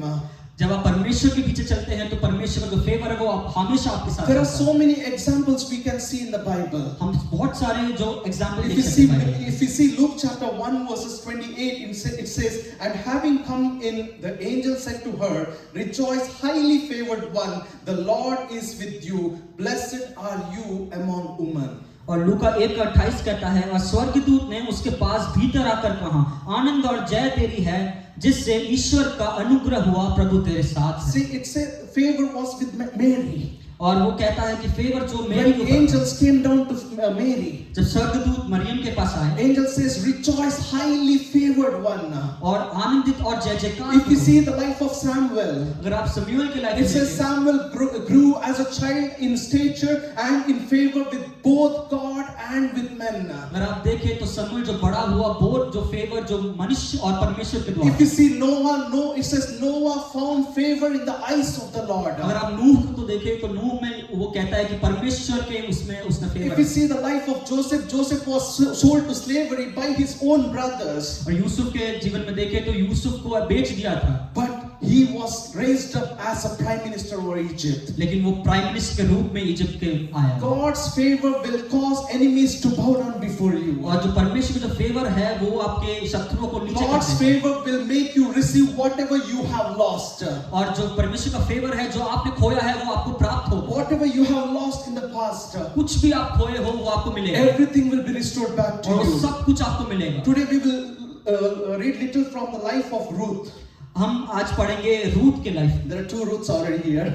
[SPEAKER 1] जब आप परमेश्वर के पीछे चलते हैं तो परमेश्वर का जो फेवर है वो हमेशा आपके साथ
[SPEAKER 2] There are
[SPEAKER 1] रहता है.
[SPEAKER 2] so many examples we can see in the Bible.
[SPEAKER 1] हम बहुत सारे जो एग्जाम्पल
[SPEAKER 2] If
[SPEAKER 1] देख
[SPEAKER 2] you
[SPEAKER 1] सकते
[SPEAKER 2] see,
[SPEAKER 1] हैं बाइबल में.
[SPEAKER 2] if you see Luke chapter 1 verses 28, it says, and having come in, the angel said to her, rejoice, highly favored one, the Lord is with you, blessed are you among women.
[SPEAKER 1] और लूका 1:28 कहता है, और स्वर्गदूत ने उसके पास भीतर आकर कहा, आनंद और जय तेरी है जिससे ईश्वर का अनुग्रह हुआ, प्रभु तेरे साथ है.
[SPEAKER 2] See, it says favor was with Mary.
[SPEAKER 1] और वो कहता है कि फेवर जो मेरी
[SPEAKER 2] When angels came down to Mary,
[SPEAKER 1] जब स्वर्गदूत मरियम के पास आए
[SPEAKER 2] angel says, rejoice, highly favored one.
[SPEAKER 1] और आनंदित और जय जयकार.
[SPEAKER 2] If you see the life of Samuel,
[SPEAKER 1] अगर आप शमूएल की life
[SPEAKER 2] it says Samuel grew as a child in stature and in favor with both God and with men.
[SPEAKER 1] अगर आप देखें तो शमूएल जो बड़ा हुआ बहुत जो फेवर जो मनुष्य और परमेश्वर के द्वारा.
[SPEAKER 2] If you see Noah, it says Noah found favor in the eyes of the Lord.
[SPEAKER 1] अगर आप नूह को देखें तो नूह में वो कहता है कि परमेश्वर के उसमें उसने
[SPEAKER 2] If
[SPEAKER 1] favour.
[SPEAKER 2] you see the life of Joseph was sold to slavery by his own brothers.
[SPEAKER 1] और यूसुफ के जीवन में देखें तो यूसुफ को बेच दिया था.
[SPEAKER 2] But he was raised up as a prime minister over Egypt.
[SPEAKER 1] लेकिन वो प्राइम मिनिस्टर के रूप में इजिप्ट के आया.
[SPEAKER 2] God's favor will cause enemies to bow down before you.
[SPEAKER 1] और जो परमेश्वर का जो फेवर है वो आपके शत्रुओं को नीचे
[SPEAKER 2] God's
[SPEAKER 1] कर देता है.
[SPEAKER 2] favor will make you receive whatever you have lost.
[SPEAKER 1] और जो परमेश्वर का फेवर है जो आपने खोया है वो आपको प्राप्त होगा.
[SPEAKER 2] Whatever you have lost in the past,
[SPEAKER 1] कुछ भी आप खोए हो वो आपको मिलेगा.
[SPEAKER 2] everything will be restored back to
[SPEAKER 1] और
[SPEAKER 2] you.
[SPEAKER 1] सब कुछ आपको मिलेगा.
[SPEAKER 2] Today we will read little from the life of Ruth.
[SPEAKER 1] हम आज पढ़ेंगे रूथ के life.
[SPEAKER 2] There are 2 Ruths already here.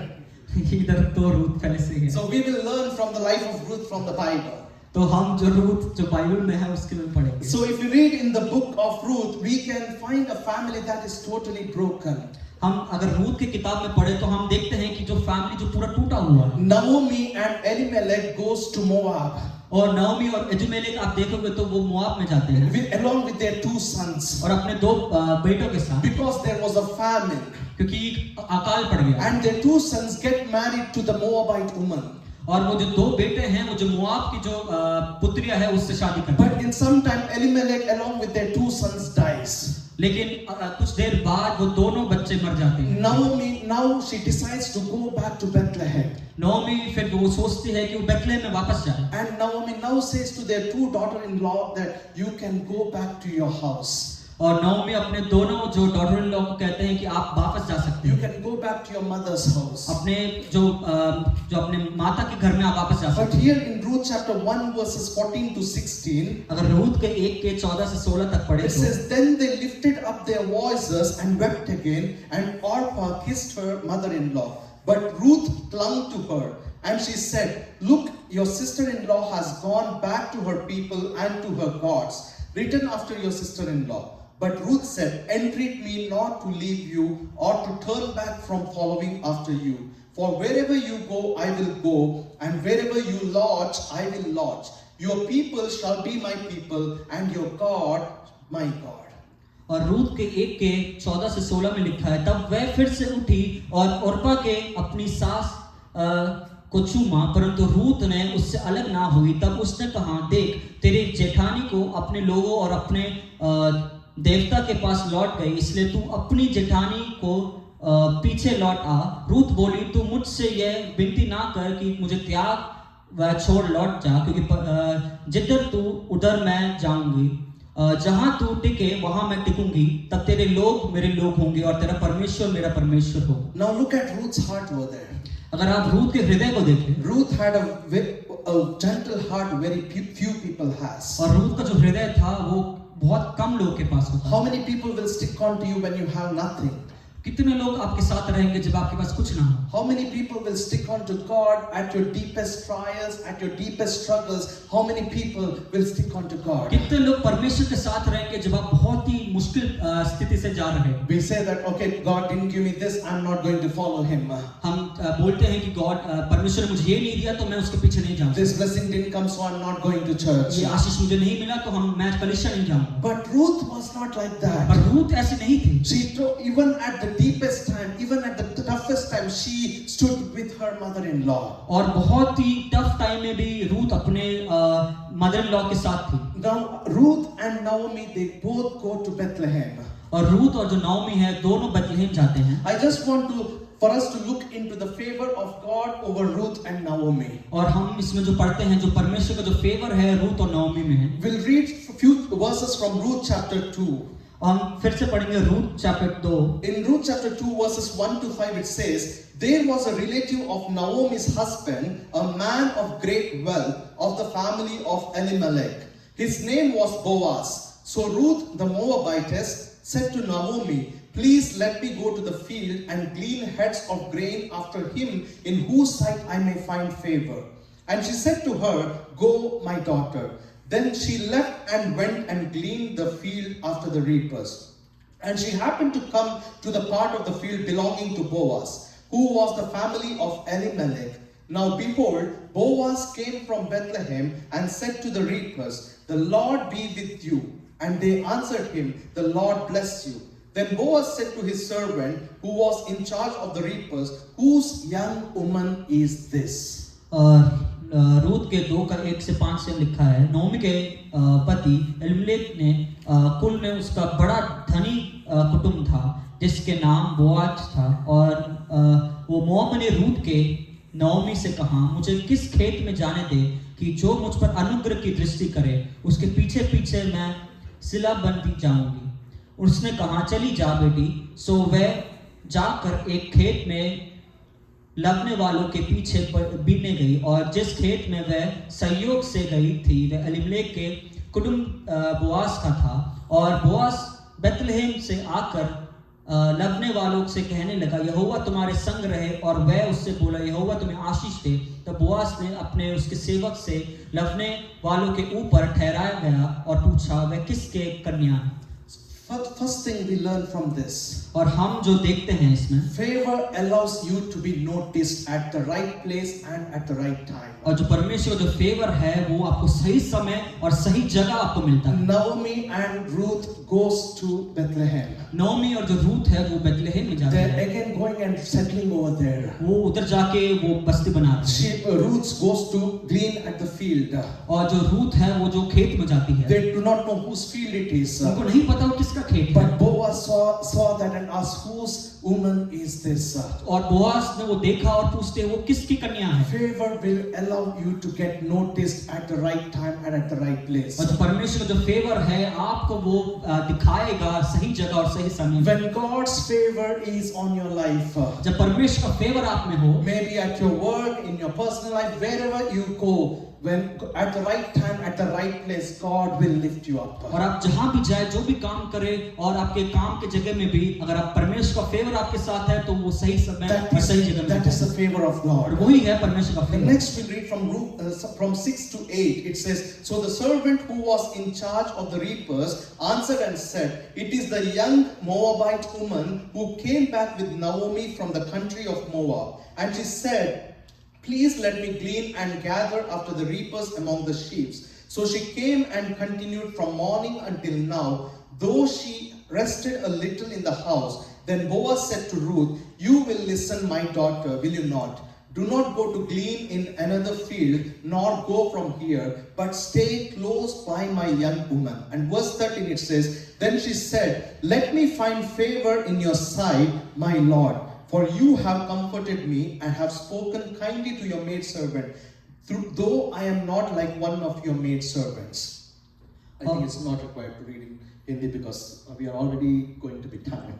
[SPEAKER 1] इधर तो रूथ पहले से है.
[SPEAKER 2] So we will learn from the life of Ruth from the Bible.
[SPEAKER 1] तो हम जो रूथ जो बाइबल में है उसके में पढ़ेंगे.
[SPEAKER 2] So if you read in the book of Ruth, we can find a family that is totally broken.
[SPEAKER 1] हम अगर रूथ की किताब में पढ़े तो हम देखते हैं कि जो फैमिली जो पूरा टूटा हुआ है.
[SPEAKER 2] Naomi and Elimelech goes to Moab.
[SPEAKER 1] और नाओमी और एलिमेलेक आप देखोगे तो वो मोआब में जाते हैं
[SPEAKER 2] Along with their 2 sons.
[SPEAKER 1] और अपने 2 बेटों के साथ.
[SPEAKER 2] Because there was a famine.
[SPEAKER 1] क्योंकि अकाल पड़ गया.
[SPEAKER 2] And their 2 sons get married to the Moabite woman.
[SPEAKER 1] और वो जो 2 बेटे हैं वो जो मोआब की जो पुत्रिया है उससे शादी करते हैं.
[SPEAKER 2] But in some time Elimelech along with their 2 sons dies.
[SPEAKER 1] लेकिन कुछ देर बाद वो दोनों बच्चे मर जाते हैं.
[SPEAKER 2] Naomi now she decides to go back to Bethlehem.
[SPEAKER 1] Naomi फिर वो सोचती है कि वो बेथलेहम में वापस जाए.
[SPEAKER 2] And Naomi now says to their 2 daughter-in-law that you can go back to your house.
[SPEAKER 1] और नाओमी अपने दोनों जो डॉटर इन लॉ को कहते हैं कि आप वापस जा सकते
[SPEAKER 2] You
[SPEAKER 1] हैं.
[SPEAKER 2] can go back to your mother's house.
[SPEAKER 1] अपने जो अपने माता के घर में आप वापस जा
[SPEAKER 2] But
[SPEAKER 1] सकते हैं.
[SPEAKER 2] here in Ruth chapter 1 verses 14 to 16,
[SPEAKER 1] अगर रूथ के 1 के 14 से 16 तक पढ़े
[SPEAKER 2] it
[SPEAKER 1] तो
[SPEAKER 2] says, then they lifted up their voices and wept again, and Orpah kissed her mother-in-law. But Ruth clung to her, and she said, look, your sister-in-law has gone back to her people and to her gods. Return after your sister-in-law. But Ruth said, entreat me not to leave you or to turn back from following after you. For wherever you go, I will go, and wherever you lodge, I will lodge. Your people shall be my people, and your God, my God.
[SPEAKER 1] और Ruth के 1 के 14 से 16 में लिखा है, तब वह फिर से उठी और ओर्पा के अपनी सास को चूमा, परंतु रूथ ने उससे अलग ना हुई. तब उसने कहा, देख तेरी जेठानी को अपने लोगों और अपने देवता के पास लौट गई, इसलिए तू अपनी जेठानी को पीछे लौट आ. रूथ बोली, तू मुझसे यह विनती ना कर कि मुझे त्याग व छोड़ लौट जा, क्योंकि जिधर तू उधर मैं जाऊंगी. जहां तू टिके वहां मैं टिकूंगी, तब तेरे लोग मेरे लोग होंगे और तेरा परमेश्वर मेरा परमेश्वर होगा।
[SPEAKER 2] Now look at Ruth's heart over there.
[SPEAKER 1] अगर आप रूथ के हृदय को देखें,
[SPEAKER 2] Ruth had a gentle heart very few people has.
[SPEAKER 1] और रूथ का जो हृदय था वो बहुत कम लोगों के पास होता है।
[SPEAKER 2] How many people will stick on to you when you have nothing?
[SPEAKER 1] कितने लोग आपके साथ रहेंगे जब आपके पास कुछ ना हो?
[SPEAKER 2] How many people will stick on to God at your deepest trials, at your deepest struggles? How many people will stick on to God?
[SPEAKER 1] कितने लोग परमेश्वर के साथ रहेंगे जब आप बहुत ही मुश्किल स्थिति से जा रहे हैं?
[SPEAKER 2] We say that, okay, God didn't give me this, I'm not going to follow Him.
[SPEAKER 1] हम बोलते हैं कि गॉड परमेश्वर ने मुझे ये नहीं दिया तो मैं उसके पीछे नहीं जाऊंगा।
[SPEAKER 2] This blessing didn't come, so I'm not going to church.
[SPEAKER 1] ये आशीष मुझे नहीं मिला तो मैं कलीसिया नहीं जाऊंगा।
[SPEAKER 2] But Ruth was not like that.
[SPEAKER 1] पर रूथ ऐसी नहीं थी।
[SPEAKER 2] She even at the deepest time, even at the toughest time, she stood with her mother-in-law.
[SPEAKER 1] और बहुत ही टफ टाइम में भी रूथ अपने मदर इन लॉ के साथ थी।
[SPEAKER 2] Now Ruth and Naomi, they both go to Bethlehem.
[SPEAKER 1] और Ruth और जो नाओमी है दोनों बेथलेहम जाते हैं।
[SPEAKER 2] I just want for us to look into the favor of God over Ruth and Naomi.
[SPEAKER 1] और हम इसमें जो पढ़ते हैं जो परमेश्वर का जो फेवर है रूथ और नाओमी में है।
[SPEAKER 2] We'll read few verses from Ruth chapter 2.
[SPEAKER 1] हम फिर से पढ़ेंगे Ruth chapter 2।
[SPEAKER 2] In Ruth chapter 2 verses 1 to 5 it says, there was a relative of Naomi's husband, a man of great wealth, of the family of Elimelech. His name was Boaz. So Ruth the Moabitess said to Naomi, please let me go to the field and glean heads of grain after him in whose sight I may find favor. And she said to her, go, my daughter. Then she left and went and gleaned the field after the reapers. And she happened to come to the part of the field belonging to Boaz, who was the family of Elimelech. Now behold, Boaz came from Bethlehem and said to the reapers, the Lord be with you. And they answered him, the Lord bless you. Then Boaz said to his servant, who was in charge of the reapers, whose young woman is this?
[SPEAKER 1] Ruth के 2 से 5 से लिखा है, नोमी के पति Elimelech ने कुल में उसका बड़ा धनी कुटुंब था जिसके नाम बोआज था, और वो मोआब ने रूथ के नोमी से कहा, मुझे किस खेत में जाने दे कि जो मुझ पर अनुग्रह की दृष्टि करे, उसके पीछे पीछे मैं सिला बनती जाऊंगी। उसने कहा, चली जा बेटी। सो वह जाकर एक खेत में लगने वालों के पीछे बीने गई, और जिस खेत में वह संयोग से गई थी वह एलिमेलेक के कुटुंब बोआज का था। और बोआज बेथलेहम से आकर लगने वालों से कहने लगा, यहोवा तुम्हारे संग रहे। और वह उससे बोला, यहोवा तुम्हें आशीष दे। तब बोआज ने अपने उसके सेवक से लगने वालों के ऊपर ठहराया गया और पूछा, वह किसके कन्या है?
[SPEAKER 2] First thing we learn from this,
[SPEAKER 1] और हम जो देखते हैं इसमें,
[SPEAKER 2] favor allows you to be noticed at the right place and at the right time.
[SPEAKER 1] और जो परमेश्वर जो फेवर है वो आपको सही समय और सही जगह आपको मिलता है।
[SPEAKER 2] Naomi and Ruth goes to Bethlehem.
[SPEAKER 1] Nomi और जो रूथ है वो बेथलेहम में जाते
[SPEAKER 2] They're
[SPEAKER 1] हैं।
[SPEAKER 2] again going and settling over there.
[SPEAKER 1] वो उधर जाके वो बस्ती बनाते हैं।
[SPEAKER 2] Ruth goes to glean at the field.
[SPEAKER 1] और जो रूथ है वो जो खेत में जाती है,
[SPEAKER 2] They do not know whose field it is.
[SPEAKER 1] उनको नहीं पता वो किसका खेत है।
[SPEAKER 2] But Boaz saw that and asked, whose woman is this?
[SPEAKER 1] और बोआज ने वो देखा और पूछते, वो किसकी कन्या है?
[SPEAKER 2] Favor will allow you to get noticed at the right time and at the right place.
[SPEAKER 1] और जो परमेश्वर का जो फेवर है आपको वो दिखाएगा सही जगह और सही समय।
[SPEAKER 2] When God's favor is on your life,
[SPEAKER 1] जब परमेश्वर का फेवर आप में हो,
[SPEAKER 2] maybe at your work, in your personal life, wherever you go, when at the right time, at the right place, God will lift you up.
[SPEAKER 1] और आप जहां भी जाए, जो भी काम करे, और आपके काम के जगह में भी अगर आप परमेश्वर का फेवर आपके साथ है तो वो सही समय और सही जगह में।
[SPEAKER 2] That is the favor of God.
[SPEAKER 1] और वही है परमेश्वर का favour.
[SPEAKER 2] Next we read from 6 to 8. It says, so the servant who was in charge of the reapers answered and said, it is the young Moabite woman who came back with Naomi from the country of Moab. And she said, please let me glean and gather after the reapers among the sheep. So she came and continued from morning until now, though she rested a little in the house. Then Boaz said to Ruth, you will listen, my daughter, will you not? Do not go to glean in another field, nor go from here, but stay close by my young woman. And verse 13 it says, then she said, let me find favor in your sight, my Lord. For you have comforted me and have spoken kindly to your maidservant, though I am not like one of your maidservants. I think it's not required to read in Hindi because we are already going to be done.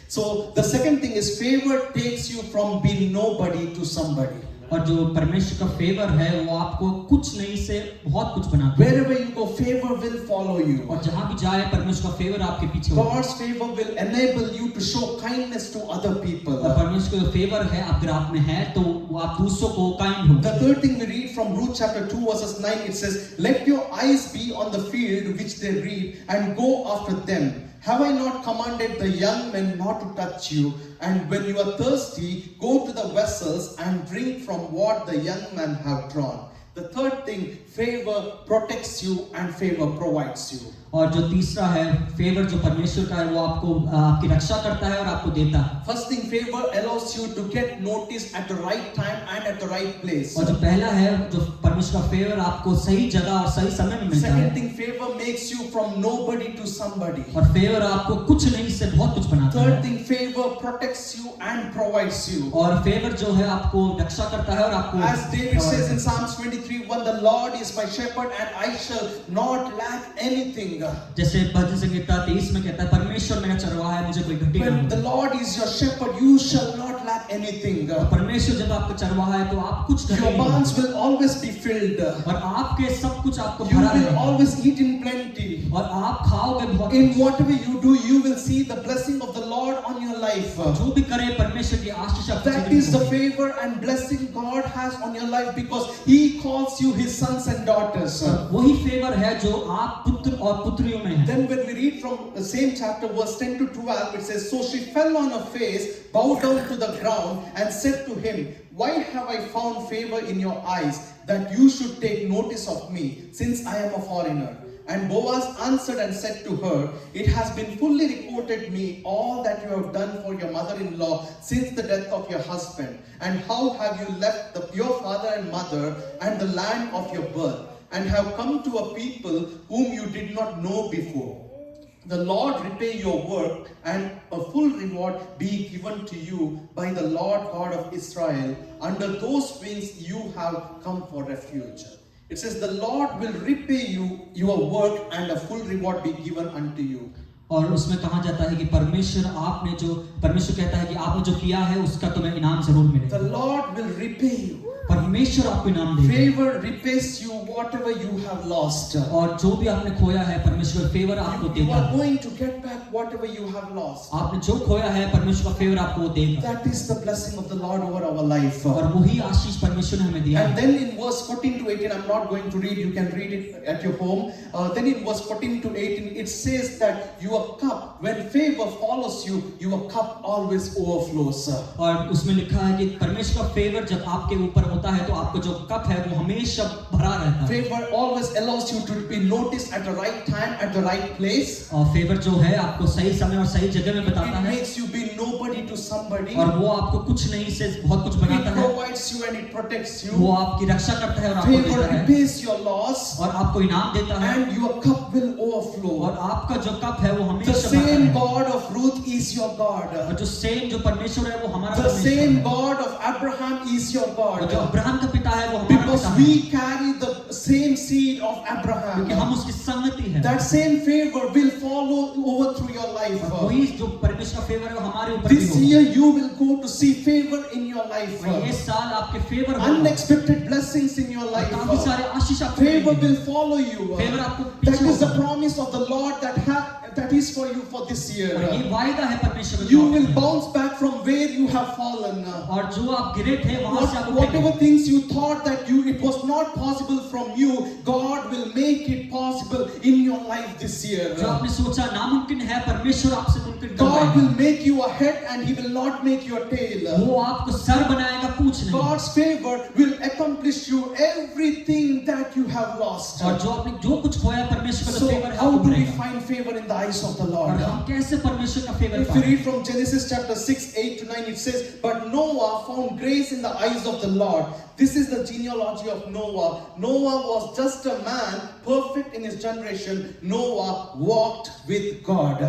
[SPEAKER 2] So the second thing is favor takes you from being nobody to somebody.
[SPEAKER 1] और जो परमेश्वर का favour है वो आपको कुछ नहीं से बहुत कुछ बनाता है।
[SPEAKER 2] Wherever you go, favor will follow you.
[SPEAKER 1] और जहाँ भी जाए परमेश्वर का फेवर आपके पीछे होगा।
[SPEAKER 2] God's favor will enable you to show kindness to other people.
[SPEAKER 1] और परमेश्वर का फेवर है अगर आप में है तो वो आप दूसरों को काइंड हो।
[SPEAKER 2] The third thing we read from Ruth chapter 2 verses 9, it says, "Let your eyes be on the field which they reap, and go after them. Have I not commanded the young men not to touch you? And when you are thirsty, go to the vessels and drink from what the young men have drawn." The third thing, favor protects you and favor provides you.
[SPEAKER 1] और जो तीसरा है favour जो परमेश्वर का है वो आपको आपकी रक्षा करता है और आपको देता है।
[SPEAKER 2] First thing, favor allows you to get noticed at the right time and at the right place.
[SPEAKER 1] और जो पहला है जो परमेश्वर का फेवर आपको सही जगह और सही समय में मिलता है।
[SPEAKER 2] Second thing, favor makes you from nobody to somebody.
[SPEAKER 1] और फेवर आपको कुछ नहीं से बहुत कुछ बनाता है।
[SPEAKER 2] Third thing, favor protects you and provides you.
[SPEAKER 1] और फेवर जो है आपको रक्षा करता है और आपको
[SPEAKER 2] As David says in Psalms 23:1, "The Lord is my shepherd and I shall not lack anything."
[SPEAKER 1] जैसे भजन संगीता 23 में कहता है परमेश्वर मेरा चरवाहा है मुझे कोई घटी नहीं
[SPEAKER 2] When
[SPEAKER 1] होगी।
[SPEAKER 2] the Lord is your shepherd, you shall not lack anything.
[SPEAKER 1] परमेश्वर जब आपका चरवाहा है तो आप कुछ घटी
[SPEAKER 2] Your
[SPEAKER 1] नहीं
[SPEAKER 2] barns
[SPEAKER 1] होगी।
[SPEAKER 2] will always be filled.
[SPEAKER 1] और आपके सब कुछ आपको
[SPEAKER 2] You
[SPEAKER 1] भरा
[SPEAKER 2] will
[SPEAKER 1] रहेगा
[SPEAKER 2] always eat in plenty.
[SPEAKER 1] और आप खाओगे बहुत
[SPEAKER 2] In
[SPEAKER 1] कुछ।
[SPEAKER 2] whatever you do, you will see the blessing of the Lord on your life.
[SPEAKER 1] जो भी करे परमेश्वर की आशीष आपके
[SPEAKER 2] That
[SPEAKER 1] जीवन
[SPEAKER 2] is
[SPEAKER 1] में
[SPEAKER 2] the
[SPEAKER 1] होगी।
[SPEAKER 2] favor and blessing God has on your life because He calls you His sons and daughters.
[SPEAKER 1] वही फेवर है जो आप पुत्र और पुत्रियों में है।
[SPEAKER 2] Then when we read from the same chapter verse 10 to 12, it says, "So she fell on her face, bowed down to the ground, and said to him, 'Why have I found favor in your eyes, that you should take notice of me, since I am a foreigner?' And Boaz answered and said to her, 'It has been fully reported me all that you have done for your mother-in-law since the death of your husband, and how have you left your father and mother and the land of your birth, and have come to a people whom you did not know before. The Lord repay your work, and a full reward be given to you by the Lord God of Israel. Under those wings you have come for refuge.'" It says, "The Lord will repay you your work, and a full reward be given unto you."
[SPEAKER 1] और उसमें कहा जाता है कि परमेश्वर कहता है कि आपने जो किया है उसका तुम्हें इनाम जरूर मिलेगा।
[SPEAKER 2] The Lord will repay you.
[SPEAKER 1] परमेश्वर आपको इनाम देगा।
[SPEAKER 2] Favor repays you whatever you have lost.
[SPEAKER 1] और जो भी आपने खोया है परमेश्वर फेवर आपको
[SPEAKER 2] You
[SPEAKER 1] देगा।
[SPEAKER 2] are going to get back whatever you have lost.
[SPEAKER 1] आपने जो खोया है परमेश्वर का फेवर आपको देगा।
[SPEAKER 2] That is the blessing of the Lord over our life.
[SPEAKER 1] और वही आशीष परमेश्वर ने हमें दिया
[SPEAKER 2] And
[SPEAKER 1] है।
[SPEAKER 2] then in verse 14 to 18, I'm not going to read, you can read it at your home. Then in verse 14 to 18, it says that your cup, when favor follows you, your cup always overflows.
[SPEAKER 1] और उसमें लिखा है कि परमेश्वर का favour जब आपके ऊपर होता है तो आपको जो कप है वो हमेशा भरा रहता है।
[SPEAKER 2] Favor always allows you to be noticed at the right time, at the right place.
[SPEAKER 1] और फेवर जो है आपको सही समय और सही जगह में बताता
[SPEAKER 2] It
[SPEAKER 1] है
[SPEAKER 2] makes you be nobody to somebody.
[SPEAKER 1] और वो आपको कुछ नहीं से बहुत कुछ
[SPEAKER 2] It
[SPEAKER 1] बनाता है।
[SPEAKER 2] provides you and it protects you.
[SPEAKER 1] वो आपकी रक्षा करता है और आपको
[SPEAKER 2] Favor
[SPEAKER 1] देता है
[SPEAKER 2] repays your loss,
[SPEAKER 1] और आपको इनाम देता है
[SPEAKER 2] and your cup will overflow.
[SPEAKER 1] और आपका जो कप है वो
[SPEAKER 2] The
[SPEAKER 1] हमेशा
[SPEAKER 2] same
[SPEAKER 1] भरता है।
[SPEAKER 2] God of Ruth is your God.
[SPEAKER 1] और जो सेम जो परमेश्वर है वो हमारा
[SPEAKER 2] The
[SPEAKER 1] परमेश्वर
[SPEAKER 2] same
[SPEAKER 1] है।
[SPEAKER 2] God of Abraham is your
[SPEAKER 1] और जो
[SPEAKER 2] God.
[SPEAKER 1] अब्राहम का पिता है वो हमारा
[SPEAKER 2] Because
[SPEAKER 1] पिता है
[SPEAKER 2] we carry the same seed of
[SPEAKER 1] क्योंकि
[SPEAKER 2] Abraham.
[SPEAKER 1] हम उसकी संगति है।
[SPEAKER 2] That same favor will follow over through your life.
[SPEAKER 1] और वही जो परमेश्वर का फेवर है वो हमारे ऊपर भी
[SPEAKER 2] This
[SPEAKER 1] होगा।
[SPEAKER 2] year you will go to see favor in your life.
[SPEAKER 1] और ये साल आपके फेवर होगा।
[SPEAKER 2] Unexpected blessings in your
[SPEAKER 1] और काफी
[SPEAKER 2] life.
[SPEAKER 1] सारे आशीष आपको
[SPEAKER 2] Favor
[SPEAKER 1] मिलेंगे।
[SPEAKER 2] will follow you.
[SPEAKER 1] फेवर आपको
[SPEAKER 2] That
[SPEAKER 1] पीछे
[SPEAKER 2] is the
[SPEAKER 1] होगा।
[SPEAKER 2] promise of the Lord that is for you for this
[SPEAKER 1] और
[SPEAKER 2] year.
[SPEAKER 1] ये वायदा है परमेश्वर का
[SPEAKER 2] You
[SPEAKER 1] जो
[SPEAKER 2] will
[SPEAKER 1] आपके लिए।
[SPEAKER 2] bounce back from where you have fallen.
[SPEAKER 1] और जो आप गिरे थे वहां से आपको
[SPEAKER 2] Whatever
[SPEAKER 1] उठेंगे।
[SPEAKER 2] things you thought that it was not possible from you, God will make it possible in your life this year.
[SPEAKER 1] जो आपने सोचा नामुमकिन है परमेश्वर आपसे मुमकिन
[SPEAKER 2] God
[SPEAKER 1] करवाएगा।
[SPEAKER 2] will make you a head and He will not make you a tail.
[SPEAKER 1] वो आपको सर बनाएगा पूछ नहीं।
[SPEAKER 2] God's favor will accomplish you everything that you have lost.
[SPEAKER 1] और जो आपने जो कुछ खोया परमेश्वर का
[SPEAKER 2] So
[SPEAKER 1] फेवर है
[SPEAKER 2] how
[SPEAKER 1] आपको
[SPEAKER 2] do we
[SPEAKER 1] मिलेगा।
[SPEAKER 2] find favor in the eyes of the
[SPEAKER 1] और
[SPEAKER 2] Lord?
[SPEAKER 1] हम कैसे परमेश्वर का फेवर
[SPEAKER 2] If we
[SPEAKER 1] पाएं?
[SPEAKER 2] read from Genesis chapter 6, 8 to 9, it says, "But Noah found grace in the eyes of the Lord." This is the genealogy of Noah. Noah was just a man, perfect in his generation. Noah walked with God.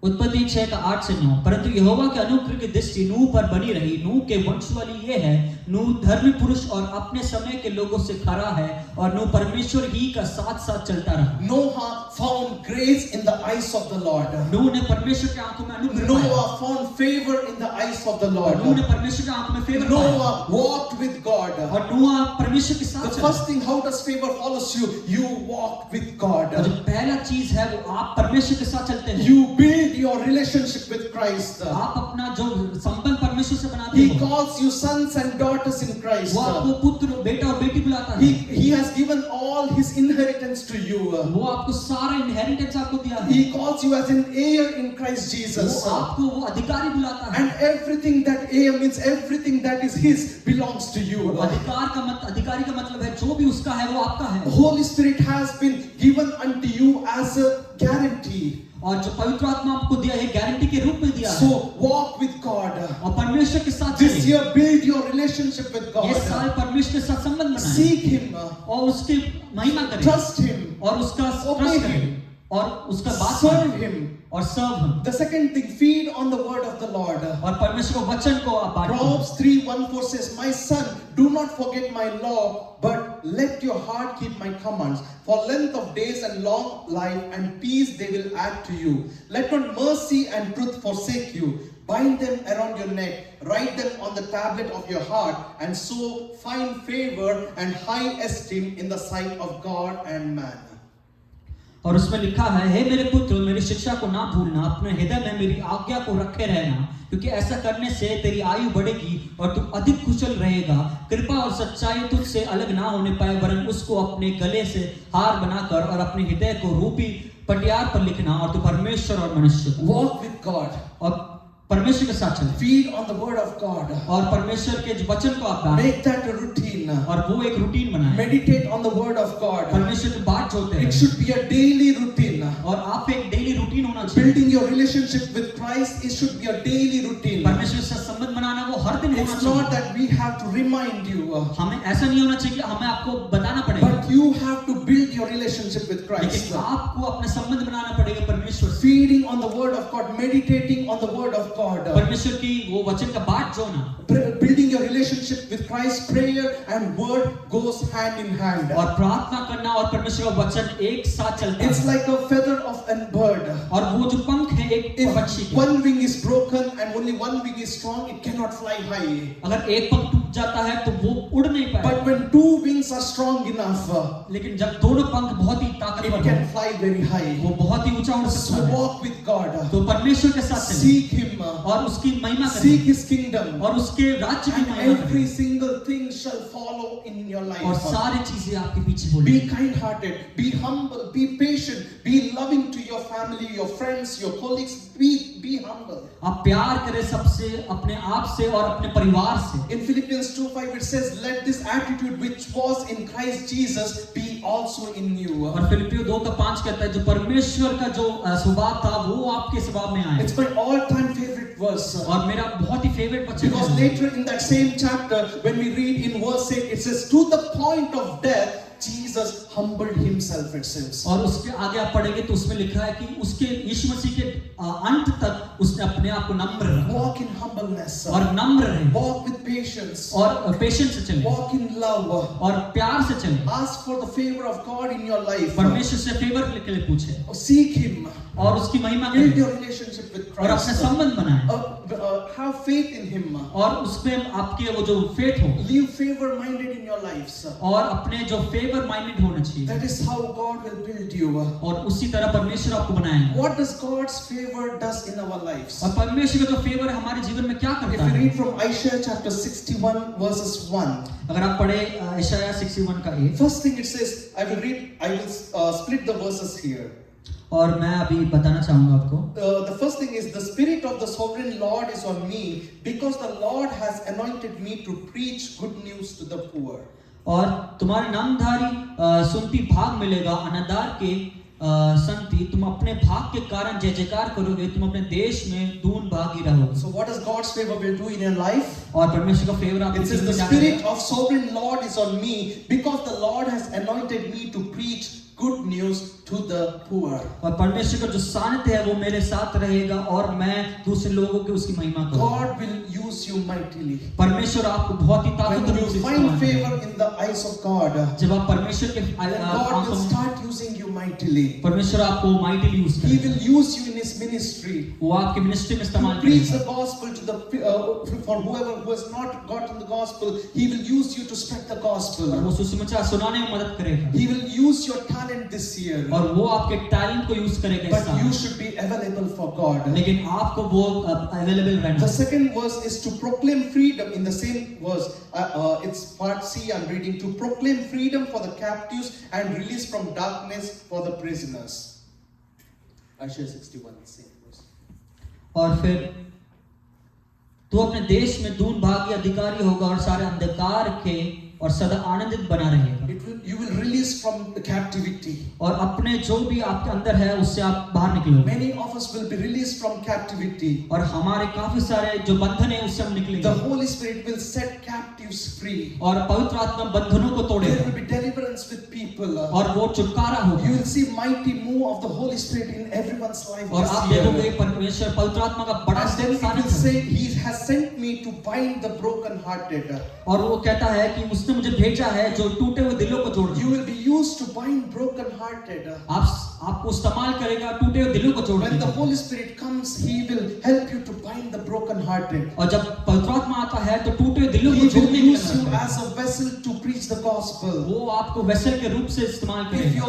[SPEAKER 1] उत्पत्ति 6 का 8 से 9। परंतु यहोवा के अनुग्रह की दृष्टि नूह पर बनी रही। नूह के वंश वाली ये है नू धर्मी पुरुष और अपने समय के लोगों से खड़ा है और नू परमेश्वर ही का साथ साथ चलता रहा।
[SPEAKER 2] Noah found grace in the eyes of the Lord.
[SPEAKER 1] नू ने परमेश्वर की आंखों में अनुग्रह पाया।
[SPEAKER 2] Noah found favor in the eyes of the Lord.
[SPEAKER 1] नू ने परमेश्वर की आंखों में फेवर पाया।
[SPEAKER 2] Noah walked with God.
[SPEAKER 1] और नूह परमेश्वर के साथ
[SPEAKER 2] The
[SPEAKER 1] चला।
[SPEAKER 2] first thing, how does favor follows you? You walk with God.
[SPEAKER 1] और जो पहला चीज है वो आप परमेश्वर के साथ चलते हैं।
[SPEAKER 2] You build your relationship with Christ.
[SPEAKER 1] आप अपना जो संबंध परमेश्वर से बनाते
[SPEAKER 2] He
[SPEAKER 1] हो।
[SPEAKER 2] calls you sons and daughters in Christ.
[SPEAKER 1] वो आपको पुत्र, बेटा और बेटी बुलाता है।
[SPEAKER 2] He has given all his inheritance to you.
[SPEAKER 1] वो आपको सारा इनहेरिटेंस आपको दिया है।
[SPEAKER 2] He calls you as an heir in Christ Jesus.
[SPEAKER 1] वो आपको वो अधिकारी बुलाता है।
[SPEAKER 2] And everything that heir means, everything that is his belongs to you.
[SPEAKER 1] अधिकारी का मतलब है जो भी उसका है वो आपका है।
[SPEAKER 2] The Holy Spirit has been given unto you as a guarantee.
[SPEAKER 1] और जो पवित्र आत्मा आपको दिया है गारंटी के रूप में दिया है।
[SPEAKER 2] So walk with God.
[SPEAKER 1] और परमेश्वर के साथ
[SPEAKER 2] This
[SPEAKER 1] चलिए।
[SPEAKER 2] year build your relationship with
[SPEAKER 1] ये साल
[SPEAKER 2] God.
[SPEAKER 1] परमेश्वर के साथ संबंध बनाएं।
[SPEAKER 2] Seek Him.
[SPEAKER 1] और उसकी महिमा करें।
[SPEAKER 2] Trust Him.
[SPEAKER 1] और उसका
[SPEAKER 2] Obey
[SPEAKER 1] ट्रस्ट
[SPEAKER 2] Him.
[SPEAKER 1] करें। और उसका बात
[SPEAKER 2] Serve
[SPEAKER 1] मानें।
[SPEAKER 2] Him.
[SPEAKER 1] और सर्व हम।
[SPEAKER 2] The second thing, feed on the word of the Lord.
[SPEAKER 1] और परमेश्वर को वचन को आप बांटें।
[SPEAKER 2] Proverbs 3:1-4 says, "My son, do not forget my law, but let your heart keep my commands. For length of days and long life and peace they will add to you. Let not mercy and truth forsake you. Bind them around your neck, write them on the tablet of your heart, and so find favor and high esteem in the sight of God and man."
[SPEAKER 1] और उसमें लिखा है, हे मेरे पुत्र, मेरी शिक्षा को ना भूलना, अपने हृदय में मेरी आज्ञा को रखे रहना, क्योंकि ऐसा करने से तेरी आयु बढ़ेगी और तू अधिक कुशल रहेगा। कृपा और सच्चाई तुझसे अलग ना होने पाए, वरन उसको अपने गले से हार बनाकर और अपने हृदय को रूपी पटियार पर लिखना, और तू परमेश्वर और मनुष्य
[SPEAKER 2] Walk with God.
[SPEAKER 1] और परमेश्वर के साथ चल।
[SPEAKER 2] Feed on the word of God.
[SPEAKER 1] और परमेश्वर के जो वचन को आप बांटें।
[SPEAKER 2] Make that a routine.
[SPEAKER 1] और वो एक रूटीन बनाएं।
[SPEAKER 2] Meditate on the word of God.
[SPEAKER 1] परमेश्वर की बात जोते हैं।
[SPEAKER 2] It should be a daily routine.
[SPEAKER 1] और आप एक डेली रूटीन होना चाहिए।
[SPEAKER 2] Building your relationship with Christ, it should be a daily routine.
[SPEAKER 1] परमेश्वर से संबंध बनाना वो हर दिन होना
[SPEAKER 2] It's
[SPEAKER 1] चाहिए।
[SPEAKER 2] not that we have to remind you,
[SPEAKER 1] हमें ऐसा नहीं होना चाहिए कि हमें आपको बताना पड़ेगा,
[SPEAKER 2] but you have to build your relationship with Christ.
[SPEAKER 1] लेकिन आपको अपना संबंध बनाना पड़ेगा परमेश्वर से।
[SPEAKER 2] Feeding on the word of God, meditating on the word of God.
[SPEAKER 1] परमेश्वर की वो वचन का बात जो ना,
[SPEAKER 2] Building your relationship with Christ, prayer and word goes hand in hand.
[SPEAKER 1] और प्रार्थना करना और परमेश्वर का वचन एक साथ चलता
[SPEAKER 2] It's
[SPEAKER 1] है।
[SPEAKER 2] like a feather of a bird.
[SPEAKER 1] और वो जो पंख है एक पक्षी
[SPEAKER 2] If
[SPEAKER 1] के,
[SPEAKER 2] one wing is broken and only one wing is strong, it cannot fly high.
[SPEAKER 1] अगर एक पंख टूट जाता है तो वो उड़ नहीं पाएगा।
[SPEAKER 2] But when two wings are strong enough,
[SPEAKER 1] लेकिन जब दोनों पंख बहुत ही
[SPEAKER 2] it
[SPEAKER 1] ताकतवर
[SPEAKER 2] can
[SPEAKER 1] हो,
[SPEAKER 2] fly very high.
[SPEAKER 1] वो बहुत ही ऊंचा उड़
[SPEAKER 2] So
[SPEAKER 1] सकता है।
[SPEAKER 2] walk with God.
[SPEAKER 1] तो परमेश्वर के साथ चलें
[SPEAKER 2] Seek Him.
[SPEAKER 1] और उसकी महिमा
[SPEAKER 2] Seek
[SPEAKER 1] करें
[SPEAKER 2] His kingdom.
[SPEAKER 1] और उसके राज्य की
[SPEAKER 2] And
[SPEAKER 1] महिमा
[SPEAKER 2] every
[SPEAKER 1] करें,
[SPEAKER 2] single thing shall follow in your
[SPEAKER 1] और
[SPEAKER 2] life.
[SPEAKER 1] सारी चीजें आपके पीछे बोलें।
[SPEAKER 2] Be kind-hearted, be humble, be patient, be loving to your family, your friends, your colleagues. Be humble.
[SPEAKER 1] आप प्यार करें सबसे, अपने आप से और अपने परिवार से।
[SPEAKER 2] In Philippians 2:5 it says, "Let this attitude which was in Christ Jesus be also in you."
[SPEAKER 1] और फिलिपियो 2:5 कहता है, जो परमेश्वर का जो स्वभाव था वो आपके स्वभाव में आए।
[SPEAKER 2] It's my all-time favorite verse.
[SPEAKER 1] और मेरा बहुत ही फेवरेट वचन
[SPEAKER 2] Because
[SPEAKER 1] है,
[SPEAKER 2] later in that same chapter, when we read in verse 8, it says, "To the point of death, Jesus humbled himself," it says.
[SPEAKER 1] और उसके आगे आप पढ़ेंगे तो उसमें लिखा है कि उसके यीशु मसीह के अंत तक उसने अपने आप को नम्र रखा
[SPEAKER 2] Walk in humbleness.
[SPEAKER 1] और नम्र रहे
[SPEAKER 2] Walk with patience.
[SPEAKER 1] और पेशेंस से चले
[SPEAKER 2] Walk in love.
[SPEAKER 1] और प्यार से चले।
[SPEAKER 2] Ask for the favor of God in your life.
[SPEAKER 1] परमेश्वर से फेवर के लिए पूछे
[SPEAKER 2] Seek Him.
[SPEAKER 1] और उसकी महिमा
[SPEAKER 2] Build
[SPEAKER 1] करें
[SPEAKER 2] your relationship with
[SPEAKER 1] और अपने
[SPEAKER 2] Christ.
[SPEAKER 1] संबंध बनाए
[SPEAKER 2] Have faith in Him.
[SPEAKER 1] और उसमें आपके वो जो फेथ हो
[SPEAKER 2] Live favor-minded in your lives.
[SPEAKER 1] और अपने जो फेवर माइंडेड होना चाहिए,
[SPEAKER 2] That is how God will build you.
[SPEAKER 1] और उसी तरह परमेश्वर आपको बनाएगा।
[SPEAKER 2] What does God's favor does in our lives?
[SPEAKER 1] और परमेश्वर का जो फेवर हमारे जीवन में क्या
[SPEAKER 2] If
[SPEAKER 1] करता
[SPEAKER 2] you
[SPEAKER 1] है,
[SPEAKER 2] read from Isaiah chapter 61 verses 1,
[SPEAKER 1] अगर आप पढ़े यशायाह 61 का 1,
[SPEAKER 2] first thing it says, I will split the verses here.
[SPEAKER 1] और मैं अभी बताना चाहूंगा आपको,
[SPEAKER 2] The first thing is, the Spirit of the Sovereign Lord is on me, because the Lord has anointed me to preach good news to the poor.
[SPEAKER 1] और तुम्हारे नामधारी सुनती भाग मिलेगा, अनादार के संति, तुम अपने भाग के कारण जय जयकार करोगे, तुम अपने देश में दून भागी रहोगे।
[SPEAKER 2] So what does God's favor will do in your life?
[SPEAKER 1] और परमेश्वर का फेवर आपके
[SPEAKER 2] It says,
[SPEAKER 1] जीवन
[SPEAKER 2] the
[SPEAKER 1] में क्या
[SPEAKER 2] Spirit
[SPEAKER 1] करेगा?
[SPEAKER 2] of Sovereign Lord is on me, because the Lord has anointed me to preach good news to the poor.
[SPEAKER 1] और परमेश्वर का जो सानिध्य है वो मेरे साथ रहेगा और मैं दूसरे लोगों की उसकी महिमा करूंगा।
[SPEAKER 2] God will use you mightily.
[SPEAKER 1] परमेश्वर आपको बहुत ही
[SPEAKER 2] When
[SPEAKER 1] ताकतवर रूप से
[SPEAKER 2] you
[SPEAKER 1] इस्तेमाल
[SPEAKER 2] find
[SPEAKER 1] करेगा।
[SPEAKER 2] favor in the eyes of God,
[SPEAKER 1] जब आप परमेश्वर के
[SPEAKER 2] God
[SPEAKER 1] आंखों
[SPEAKER 2] will
[SPEAKER 1] में
[SPEAKER 2] start using you mightily.
[SPEAKER 1] परमेश्वर आपको माइटली यूज
[SPEAKER 2] He
[SPEAKER 1] करेगा।
[SPEAKER 2] will use you in His ministry.
[SPEAKER 1] वो आपके मिनिस्ट्री में
[SPEAKER 2] To
[SPEAKER 1] इस्तेमाल
[SPEAKER 2] preach
[SPEAKER 1] करेगा।
[SPEAKER 2] the gospel to for whoever who has not gotten the gospel, He will use you to spread the
[SPEAKER 1] और
[SPEAKER 2] gospel.
[SPEAKER 1] वो सुसमाचार सुनाने में मदद करेगा।
[SPEAKER 2] He will use your talent this year,
[SPEAKER 1] और वो आपके टैलेंट को यूज करेगा इस
[SPEAKER 2] but
[SPEAKER 1] साल।
[SPEAKER 2] you should be available for God.
[SPEAKER 1] लेकिन आपको वो अवेलेबल रहना
[SPEAKER 2] The
[SPEAKER 1] है।
[SPEAKER 2] second verse is to proclaim freedom. In the same verse, it's part C. I'm reading to proclaim freedom for the captives and release from darkness for the prisoners. Isaiah 61, the same verse.
[SPEAKER 1] और फिर तू अपने देश में दून भागी अधिकारी होगा और सारे अंधकार के और सदा आनंदित बना रहेगा।
[SPEAKER 2] You will release from the captivity.
[SPEAKER 1] और अपने जो भी आपके अंदर है उससे आप बाहर निकलोगे।
[SPEAKER 2] Many of us will be released from captivity.
[SPEAKER 1] और हमारे काफी सारे जो बंधन है उससे हम निकलेंगे।
[SPEAKER 2] The Holy Spirit will set captives free.
[SPEAKER 1] और पवित्र आत्मा बंधनों को
[SPEAKER 2] There
[SPEAKER 1] तोड़ेगा
[SPEAKER 2] will be deliverance with people.
[SPEAKER 1] और वो छुटकारा
[SPEAKER 2] You
[SPEAKER 1] होगा।
[SPEAKER 2] will see mighty move of the Holy Spirit in everyone's life
[SPEAKER 1] और आप
[SPEAKER 2] this
[SPEAKER 1] देखोगे
[SPEAKER 2] year.
[SPEAKER 1] परमेश्वर पवित्र आत्मा का बड़ा
[SPEAKER 2] And then it will
[SPEAKER 1] सानिध्य
[SPEAKER 2] say, He has sent me to bind the broken-hearted.
[SPEAKER 1] और वो कहता है कि उसने मुझे भेजा है जो टूटे हुए दिलों को जोड़ने।
[SPEAKER 2] You will be used to bind broken-hearted.
[SPEAKER 1] आपको इस्तेमाल करेगा टूटे हुए दिलों को जोड़ने
[SPEAKER 2] When the
[SPEAKER 1] के लिए।
[SPEAKER 2] Holy Spirit comes, He will help you to bind the broken-hearted.
[SPEAKER 1] और जब पवित्र आत्मा आता है तो टूटे हुए दिलों
[SPEAKER 2] He
[SPEAKER 1] को
[SPEAKER 2] will
[SPEAKER 1] जोड़ने के लिए
[SPEAKER 2] use you
[SPEAKER 1] आता है।
[SPEAKER 2] as a vessel to preach the gospel.
[SPEAKER 1] वो आपको वेसल के रूप से इस्तेमाल
[SPEAKER 2] If
[SPEAKER 1] करेगा।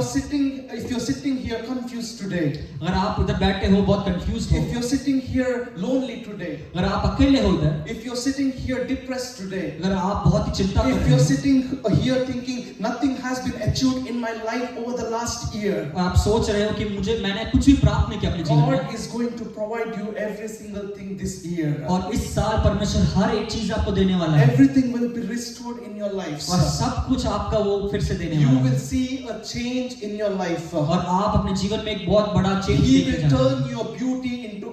[SPEAKER 2] you're sitting here confused today,
[SPEAKER 1] अगर आप इधर बैठे हो बहुत कंफ्यूज हो,
[SPEAKER 2] if you're sitting here lonely today,
[SPEAKER 1] अगर आप अकेले हो इधर,
[SPEAKER 2] if you're sitting here depressed today,
[SPEAKER 1] अगर आप बहुत ही चिंता कर
[SPEAKER 2] if
[SPEAKER 1] रहे
[SPEAKER 2] you're
[SPEAKER 1] हो,
[SPEAKER 2] sitting here thinking nothing has been achieved in my life over the last year,
[SPEAKER 1] और आप सोच रहे हो कि मैंने कुछ भी प्राप्त नहीं किया अपने जीवन में,
[SPEAKER 2] God is going to provide you every single thing this year.
[SPEAKER 1] और इस साल परमेश्वर हर एक चीज आपको देने वाला है
[SPEAKER 2] Everything will be restored in your life.
[SPEAKER 1] और सब कुछ आपका वो फिर से देने
[SPEAKER 2] You
[SPEAKER 1] वाला
[SPEAKER 2] will
[SPEAKER 1] है
[SPEAKER 2] see a change in your life.
[SPEAKER 1] और आप अपने जीवन में एक बहुत बड़ा चेंज
[SPEAKER 2] He
[SPEAKER 1] देखे
[SPEAKER 2] will
[SPEAKER 1] जाएंगे।
[SPEAKER 2] turn your beauty into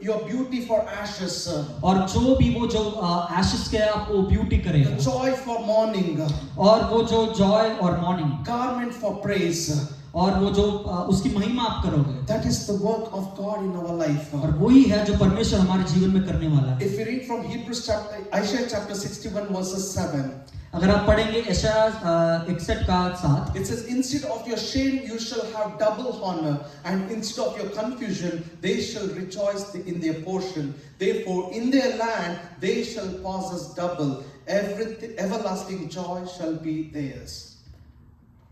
[SPEAKER 2] your beauty for ashes,
[SPEAKER 1] और जो भी वो जो एशेस के आप वो ब्यूटी
[SPEAKER 2] the
[SPEAKER 1] करेगा
[SPEAKER 2] joy for mourning,
[SPEAKER 1] और वो जो जॉय और मॉर्निंग
[SPEAKER 2] garment for praise.
[SPEAKER 1] और वो जो उसकी महिमा आप करोगे,
[SPEAKER 2] That is the work of God in our life.
[SPEAKER 1] और वही है जो परमेश्वर हमारे जीवन में करने वाला है।
[SPEAKER 2] If we read from Isaiah chapter 61 verses 7,
[SPEAKER 1] अगर आप पढ़ेंगे यशायाह 61 का 7,
[SPEAKER 2] it says, instead of your shame you shall have double honor, and instead of your confusion they shall rejoice in their portion. Therefore in their land they shall possess double. Everlasting joy shall be theirs.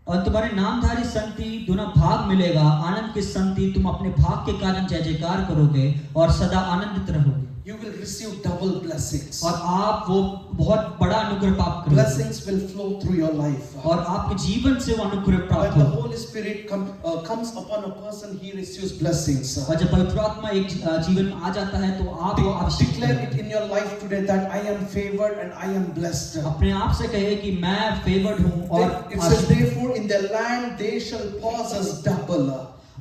[SPEAKER 1] और तुम्हारे नामधारी संति दोनों भाग मिलेगा, आनंद की संति तुम अपने भाग के कारण जय जयकार करोगे और सदा आनंदित रहोगे।
[SPEAKER 2] You will receive double blessings.
[SPEAKER 1] और आप वो बहुत बड़ा अनुग्रह प्राप्त करोगे
[SPEAKER 2] Blessings will flow through your life.
[SPEAKER 1] और आपके जीवन से वो अनुग्रह
[SPEAKER 2] When
[SPEAKER 1] प्राप्त
[SPEAKER 2] the
[SPEAKER 1] होगा।
[SPEAKER 2] Holy Spirit comes upon a person, he receives blessings.
[SPEAKER 1] और जब पवित्र आत्मा एक जीवन में आ जाता है तो आप वो आवश्यक
[SPEAKER 2] Declare it in your life today that I am favored and I am blessed.
[SPEAKER 1] अपने आप से कहे कि मैं फेवर्ड हूँ और
[SPEAKER 2] It says, therefore in their land they shall possess double.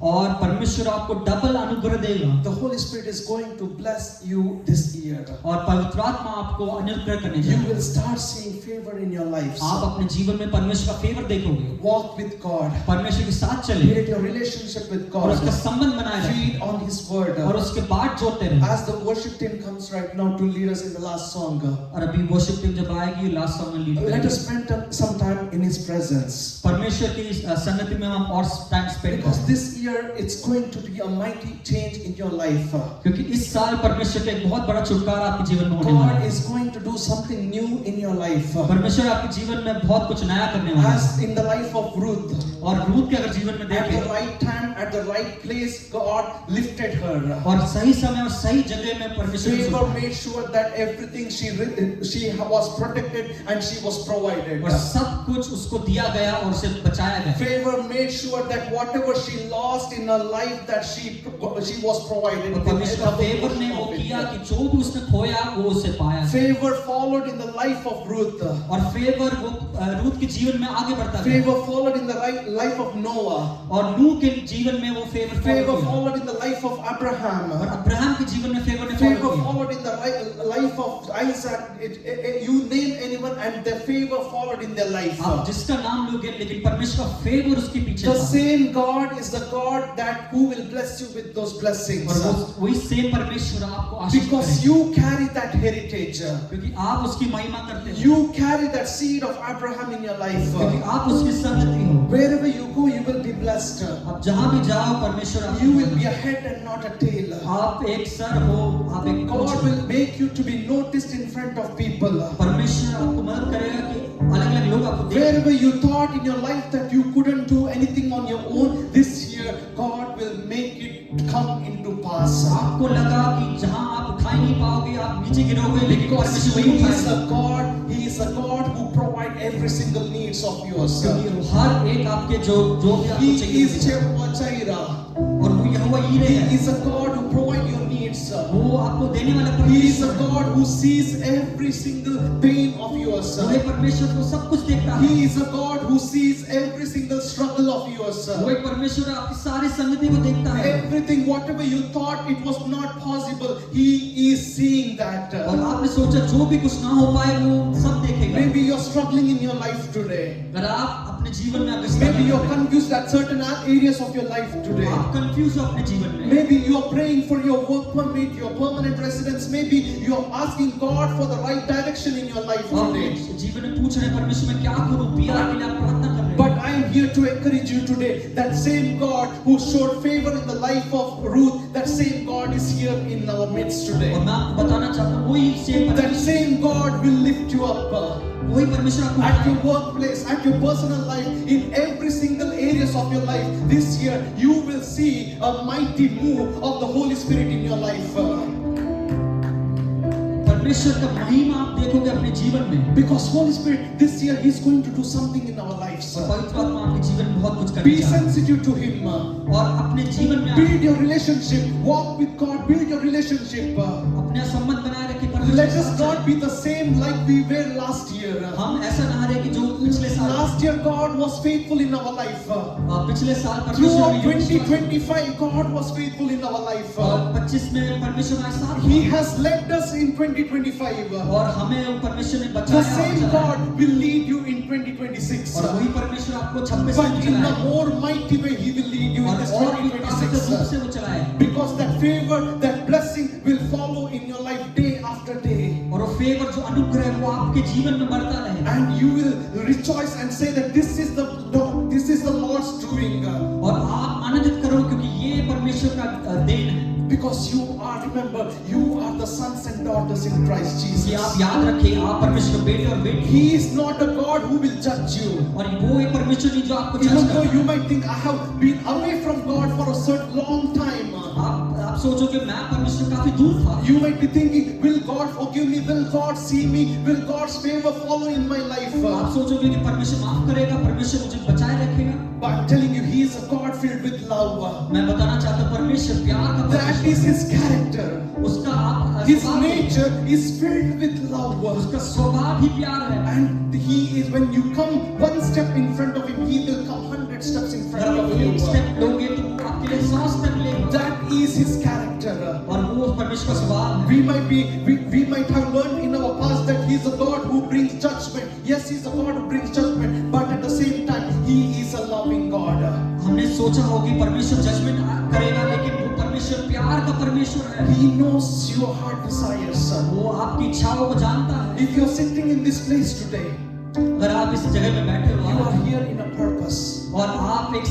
[SPEAKER 1] और परमेश्वर आपको डबल अनुग्रह देगा।
[SPEAKER 2] The Holy Spirit is going to bless you this year.
[SPEAKER 1] और पवित्र आत्मा आपको अनुग्रह करने
[SPEAKER 2] You
[SPEAKER 1] जाएगा।
[SPEAKER 2] will start seeing favor in your life.
[SPEAKER 1] आप अपने जीवन में परमेश्वर का फेवर देखोगे,
[SPEAKER 2] Walk with God.
[SPEAKER 1] परमेश्वर के साथ चले
[SPEAKER 2] Build your relationship with
[SPEAKER 1] और उसका
[SPEAKER 2] God.
[SPEAKER 1] संबंध बनाए रखें
[SPEAKER 2] Feed on His word.
[SPEAKER 1] और उसके बाद जोड़ते रहें।
[SPEAKER 2] As the worship team comes right now to lead us in the last song,
[SPEAKER 1] और अभी वर्शिप टीम जब आएगी लास्ट सॉन्ग में लीड
[SPEAKER 2] let
[SPEAKER 1] करेगी।
[SPEAKER 2] us spend some time in His presence.
[SPEAKER 1] परमेश्वर की संगति में हम और टाइम स्पेंड
[SPEAKER 2] Because
[SPEAKER 1] करें,
[SPEAKER 2] this year it's going to be a mighty change in your life.
[SPEAKER 1] क्योंकि इस साल परमेश्वर का एक बहुत बड़ा छुटकारा आपके जीवन में होने वाला
[SPEAKER 2] God
[SPEAKER 1] है।
[SPEAKER 2] is going to do something new in your life.
[SPEAKER 1] परमेश्वर आपके जीवन में बहुत कुछ नया करने वाला है।
[SPEAKER 2] As in the life of Ruth,
[SPEAKER 1] और रूथ के अगर जीवन में
[SPEAKER 2] at the
[SPEAKER 1] देखें
[SPEAKER 2] right time, at the right place, God lifted her.
[SPEAKER 1] और सही समय और सही जगह में परमेश्वर ने
[SPEAKER 2] Favor
[SPEAKER 1] सुना।
[SPEAKER 2] made sure that everything she was protected and she was provided.
[SPEAKER 1] और सब कुछ उसको दिया गया और उसे बचाया गया।
[SPEAKER 2] Favor made sure that whatever she lost in her life that she was provided.
[SPEAKER 1] और परमेश्वर का फेवर ने वो किया कि जो भी उसने खोया वो उसे पाया।
[SPEAKER 2] Favor followed in the life of Ruth.
[SPEAKER 1] और फेवर वो रूथ के जीवन में आगे बढ़ता गया।
[SPEAKER 2] Favor followed in the life of Noah.
[SPEAKER 1] और नूह के जीवन में वो favour
[SPEAKER 2] Favor followed in the life of Abraham.
[SPEAKER 1] और अब्राहम के जीवन में फेवर ने
[SPEAKER 2] Favor
[SPEAKER 1] किया।
[SPEAKER 2] followed in the life of Isaac. You name anyone and their favor followed in their life.
[SPEAKER 1] आप जिसका नाम लोगे लेकिन परमेश्वर का फेवर उसके पीछे
[SPEAKER 2] The
[SPEAKER 1] था।
[SPEAKER 2] same God is the God that who will bless you with those blessings.
[SPEAKER 1] और वही सेम परमेश्वर आपको आशीष
[SPEAKER 2] Because
[SPEAKER 1] करेगा।
[SPEAKER 2] you carry that heritage.
[SPEAKER 1] क्योंकि आप उसकी महिमा करते हैं।
[SPEAKER 2] You carry that seed of Abraham in your life.
[SPEAKER 1] क्योंकि आप उसकी संगति हो।
[SPEAKER 2] Wherever you go, you will be blessed.
[SPEAKER 1] आप जहाँ भी जाओ परमेश्वर आपको
[SPEAKER 2] You will be a head and not a tail.
[SPEAKER 1] आप एक सर हो, आप एक
[SPEAKER 2] God
[SPEAKER 1] coach
[SPEAKER 2] will make you to be noticed in front of people.
[SPEAKER 1] परमेश्वर आपको मदद करेगा कि अलग-अलग लोग आपको देखें।
[SPEAKER 2] Wherever you thought in your life that you couldn't do anything on your own, this year God will make it come into pass.
[SPEAKER 1] आपको लगा कि जहाँ आप उठा ही नहीं पाओगे, आप नीचे गिरोगे, लेकिन
[SPEAKER 2] Because
[SPEAKER 1] परमेश्वर
[SPEAKER 2] He
[SPEAKER 1] वही
[SPEAKER 2] is
[SPEAKER 1] उठाएगा।
[SPEAKER 2] a God, He is a God who provides every single needs of yours.
[SPEAKER 1] क्योंकि हर एक आपके जो भी आपको
[SPEAKER 2] He
[SPEAKER 1] चाहिए
[SPEAKER 2] is Jehovah Jireh.
[SPEAKER 1] और वो यहोवा यीरे
[SPEAKER 2] He
[SPEAKER 1] है।
[SPEAKER 2] is a God who provides your needs.
[SPEAKER 1] वो आपको देने वाला
[SPEAKER 2] He is a
[SPEAKER 1] परमेश्वर है।
[SPEAKER 2] God who sees every single pain of yours.
[SPEAKER 1] वो एक परमेश्वर को सब कुछ देखता है।
[SPEAKER 2] He is a God who sees every single struggle of yours.
[SPEAKER 1] वो एक परमेश्वर आपकी सारी संगति को देखता है।
[SPEAKER 2] Everything, whatever you thought it was not possible, He is seeing that.
[SPEAKER 1] और आपने सोचा जो भी कुछ ना हो पाए वो सब देखेगा।
[SPEAKER 2] Maybe you're struggling in your life today.
[SPEAKER 1] अगर आप अपने जीवन में अगर
[SPEAKER 2] Maybe
[SPEAKER 1] struggle
[SPEAKER 2] you're
[SPEAKER 1] कर रहे
[SPEAKER 2] confused at certain areas of your life
[SPEAKER 1] हैं,
[SPEAKER 2] today.
[SPEAKER 1] आप कंफ्यूज हो अपने जीवन में।
[SPEAKER 2] Maybe you're praying for your work permit, your permanent residence. Maybe you're asking God for the right direction in your life
[SPEAKER 1] आप
[SPEAKER 2] today.
[SPEAKER 1] अपने जीवन में पूछ रहे हैं परमेश्वर मैं क्या करूं, PR के लिए आप प्रार्थना कर रहे हैं।
[SPEAKER 2] But I am here to encourage you today. That same God who showed favor in the life of Ruth, that same God is here in our midst today.
[SPEAKER 1] और मैं आपको बताना चाहता हूँ वही सेम
[SPEAKER 2] That
[SPEAKER 1] परमेश्वर,
[SPEAKER 2] same God will lift you up
[SPEAKER 1] वही परमेश्वर आपको
[SPEAKER 2] at your
[SPEAKER 1] उठाएगा।
[SPEAKER 2] workplace, at your personal life, in every single areas of your life. This year, you will see a mighty move of the Holy Spirit in your life.
[SPEAKER 1] परमेश्वर का महिमा आप देखोगे अपने जीवन में।
[SPEAKER 2] Because Holy Spirit, this year, He's going to do something in our lives.
[SPEAKER 1] और पवित्र आत्मा आपके जीवन में बहुत कुछ करने
[SPEAKER 2] Be
[SPEAKER 1] जा रहा है।
[SPEAKER 2] sensitive to Him.
[SPEAKER 1] और अपने जीवन में
[SPEAKER 2] Build your relationship. Walk with God. Build your relationship.
[SPEAKER 1] अपने संबंध बनाए रखें
[SPEAKER 2] Let
[SPEAKER 1] परमेश्वर
[SPEAKER 2] us
[SPEAKER 1] के साथ।
[SPEAKER 2] not be the same like we were last year.
[SPEAKER 1] हम ऐसा ना रहे कि जो पिछले साल
[SPEAKER 2] Last year, God was faithful in our life.
[SPEAKER 1] पिछले साल परमेश्वर
[SPEAKER 2] Throughout
[SPEAKER 1] ने जो विश्वास-
[SPEAKER 2] 2025, God was faithful in our life.
[SPEAKER 1] और 25 में परमेश्वर हमारे साथ
[SPEAKER 2] He
[SPEAKER 1] था।
[SPEAKER 2] has led us in 2025.
[SPEAKER 1] और हमें परमेश्वर ने
[SPEAKER 2] The
[SPEAKER 1] बचाया और
[SPEAKER 2] same
[SPEAKER 1] चलाया।
[SPEAKER 2] God will lead you in 2026.
[SPEAKER 1] और वही परमेश्वर आपको 26
[SPEAKER 2] But
[SPEAKER 1] में
[SPEAKER 2] in a
[SPEAKER 1] चलाएगा।
[SPEAKER 2] more mighty way, He will lead you in this
[SPEAKER 1] और भी ताकतवर रूप
[SPEAKER 2] 2026.
[SPEAKER 1] से वो चलाएगा।
[SPEAKER 2] Because that favor, that blessing will follow in your life day after day.
[SPEAKER 1] और वो फेवर जो अनुग्रह है वो आपके जीवन में बढ़ता रहेगा।
[SPEAKER 2] And you will rejoice and say that this is the Lord's doing.
[SPEAKER 1] और आप आनंदित करो क्योंकि ये परमेश्वर का देन है।
[SPEAKER 2] Because you are, remember, you are the sons and daughters in Christ
[SPEAKER 1] कि
[SPEAKER 2] Jesus.
[SPEAKER 1] आप याद रखिए आप परमेश्वर के बेटे और बेटी
[SPEAKER 2] He is not a God who will judge you.
[SPEAKER 1] हैं। और वो एक परमेश्वर नहीं जो आपको
[SPEAKER 2] Even
[SPEAKER 1] जज
[SPEAKER 2] though
[SPEAKER 1] करता
[SPEAKER 2] you
[SPEAKER 1] है।
[SPEAKER 2] might think, I have been away from God for a certain long time.
[SPEAKER 1] आप सोचोगे मैं परमेश्वर काफी दूर था।
[SPEAKER 2] You might be thinking, will God forgive me? Will God see me? Will God's favor follow in my life?
[SPEAKER 1] आप सोचोगे कि परमेश्वर माफ करेगा, परमेश्वर मुझे बचाए रखेगा।
[SPEAKER 2] But I'm telling you, He is a God filled with love.
[SPEAKER 1] मैं बताना चाहता हूँ परमेश्वर प्यार का
[SPEAKER 2] That
[SPEAKER 1] परमेश्वर
[SPEAKER 2] is
[SPEAKER 1] है।
[SPEAKER 2] His character.
[SPEAKER 1] उसका आप
[SPEAKER 2] His
[SPEAKER 1] स्वभाव-
[SPEAKER 2] nature is filled with love.
[SPEAKER 1] उसका स्वभाव ही प्यार है।
[SPEAKER 2] And He is, when you come one step in front of Him, He will come 100 steps in
[SPEAKER 1] अगर
[SPEAKER 2] front
[SPEAKER 1] आप
[SPEAKER 2] of you.
[SPEAKER 1] एक स्टेप लोगे तो वो आपके लिए 100 स्टेप लेगा।
[SPEAKER 2] That is His character.
[SPEAKER 1] और वो परमेश्वर का स्वभाव है।
[SPEAKER 2] We might have learned in our past that He's a God who brings judgment. Yes, He's a God who brings judgment, but at the same time, He is a loving God.
[SPEAKER 1] हमने सोचा होगी परमेश्वर judgement करेगा, लेकिन वो परमेश्वर प्यार का परमेश्वर है।
[SPEAKER 2] He knows your heart desires.
[SPEAKER 1] वो आपकी इच्छाओं को जानता है।
[SPEAKER 2] If you're sitting in this place today,
[SPEAKER 1] अगर आप इस जगह में बैठे हो
[SPEAKER 2] you are
[SPEAKER 1] आज,
[SPEAKER 2] here in a purpose.
[SPEAKER 1] और आप एक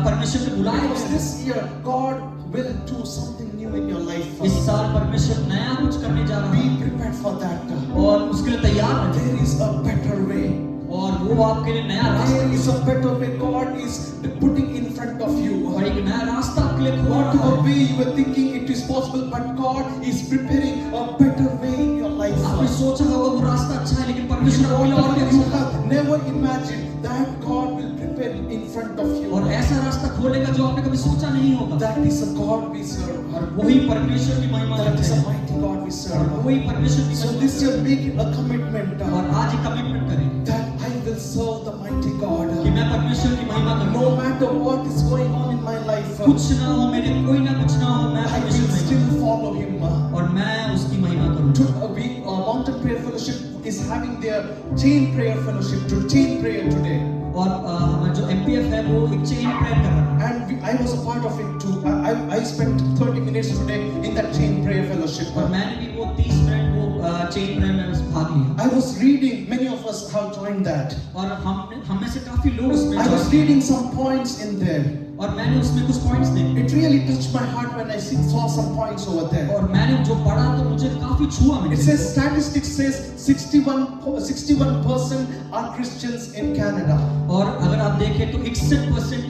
[SPEAKER 1] परमेश्वर के बुलाए
[SPEAKER 2] Because
[SPEAKER 1] हुए हैं।
[SPEAKER 2] this year, God will do something new in your life.
[SPEAKER 1] इस साल परमेश्वर नया कुछ करने जा रहा
[SPEAKER 2] Be
[SPEAKER 1] है
[SPEAKER 2] prepared for that.
[SPEAKER 1] और उसके लिए तैयार रहें।
[SPEAKER 2] There is a better way.
[SPEAKER 1] और वो आपके लिए नया रास्ता
[SPEAKER 2] There is a better way God is putting in front of you.
[SPEAKER 1] और एक नया रास्ता आपके लिए खोल
[SPEAKER 2] Not
[SPEAKER 1] रहा
[SPEAKER 2] the
[SPEAKER 1] है।
[SPEAKER 2] way you were thinking it is possible, but God is preparing a better way in your life.
[SPEAKER 1] आपने सोचा होगा वो रास्ता अच्छा है, लेकिन परमेश्वर आपके लिए और भी
[SPEAKER 2] You
[SPEAKER 1] अच्छा है।
[SPEAKER 2] have never imagined that God will prepare in front of you.
[SPEAKER 1] और ऐसा रास्ता खोलेगा जो आपने कभी सोचा नहीं होगा।
[SPEAKER 2] That is a God we serve.
[SPEAKER 1] और वही परमेश्वर की महिमा
[SPEAKER 2] That is
[SPEAKER 1] करते
[SPEAKER 2] a
[SPEAKER 1] हैं।
[SPEAKER 2] mighty God we
[SPEAKER 1] और
[SPEAKER 2] serve.
[SPEAKER 1] वही परमेश्वर की
[SPEAKER 2] So
[SPEAKER 1] महिमा
[SPEAKER 2] this year make it a commitment
[SPEAKER 1] और आज एक कमिटमेंट करें
[SPEAKER 2] that I will serve the mighty God.
[SPEAKER 1] कि मैं परमेश्वर की महिमा करूं।
[SPEAKER 2] No matter what is going on in my life,
[SPEAKER 1] कुछ ना हो मेरे, कोई ना कुछ ना हो, मैं
[SPEAKER 2] I
[SPEAKER 1] परमेश्वर
[SPEAKER 2] will
[SPEAKER 1] की
[SPEAKER 2] still
[SPEAKER 1] महिमा
[SPEAKER 2] follow Him.
[SPEAKER 1] करूं और मैं उसकी महिमा करूं।
[SPEAKER 2] Mountain Prayer Fellowship is having their chain prayer fellowship, chain prayer today.
[SPEAKER 1] और हमारा जो MPF है वो एक चेन प्रेयर कर रहा है।
[SPEAKER 2] And I was a part of it too. I spent 30 minutes today in that chain prayer fellowship.
[SPEAKER 1] और मैंने भी वो 30 मिनट वो चेन प्रेयर में भाग लिया।
[SPEAKER 2] I was reading, many of us have joined that.
[SPEAKER 1] और हम में से काफी लोग उसमें
[SPEAKER 2] I was reading some points in there.
[SPEAKER 1] और मैंने उसमें कुछ पॉइंट्स देखे।
[SPEAKER 2] It really touched my heart when I saw some points over there.
[SPEAKER 1] और मैंने जो पढ़ा तो मुझे काफी छुआ मुझे।
[SPEAKER 2] It says statistics says 61% are Christians in Canada.
[SPEAKER 1] और अगर आप देखें तो 61%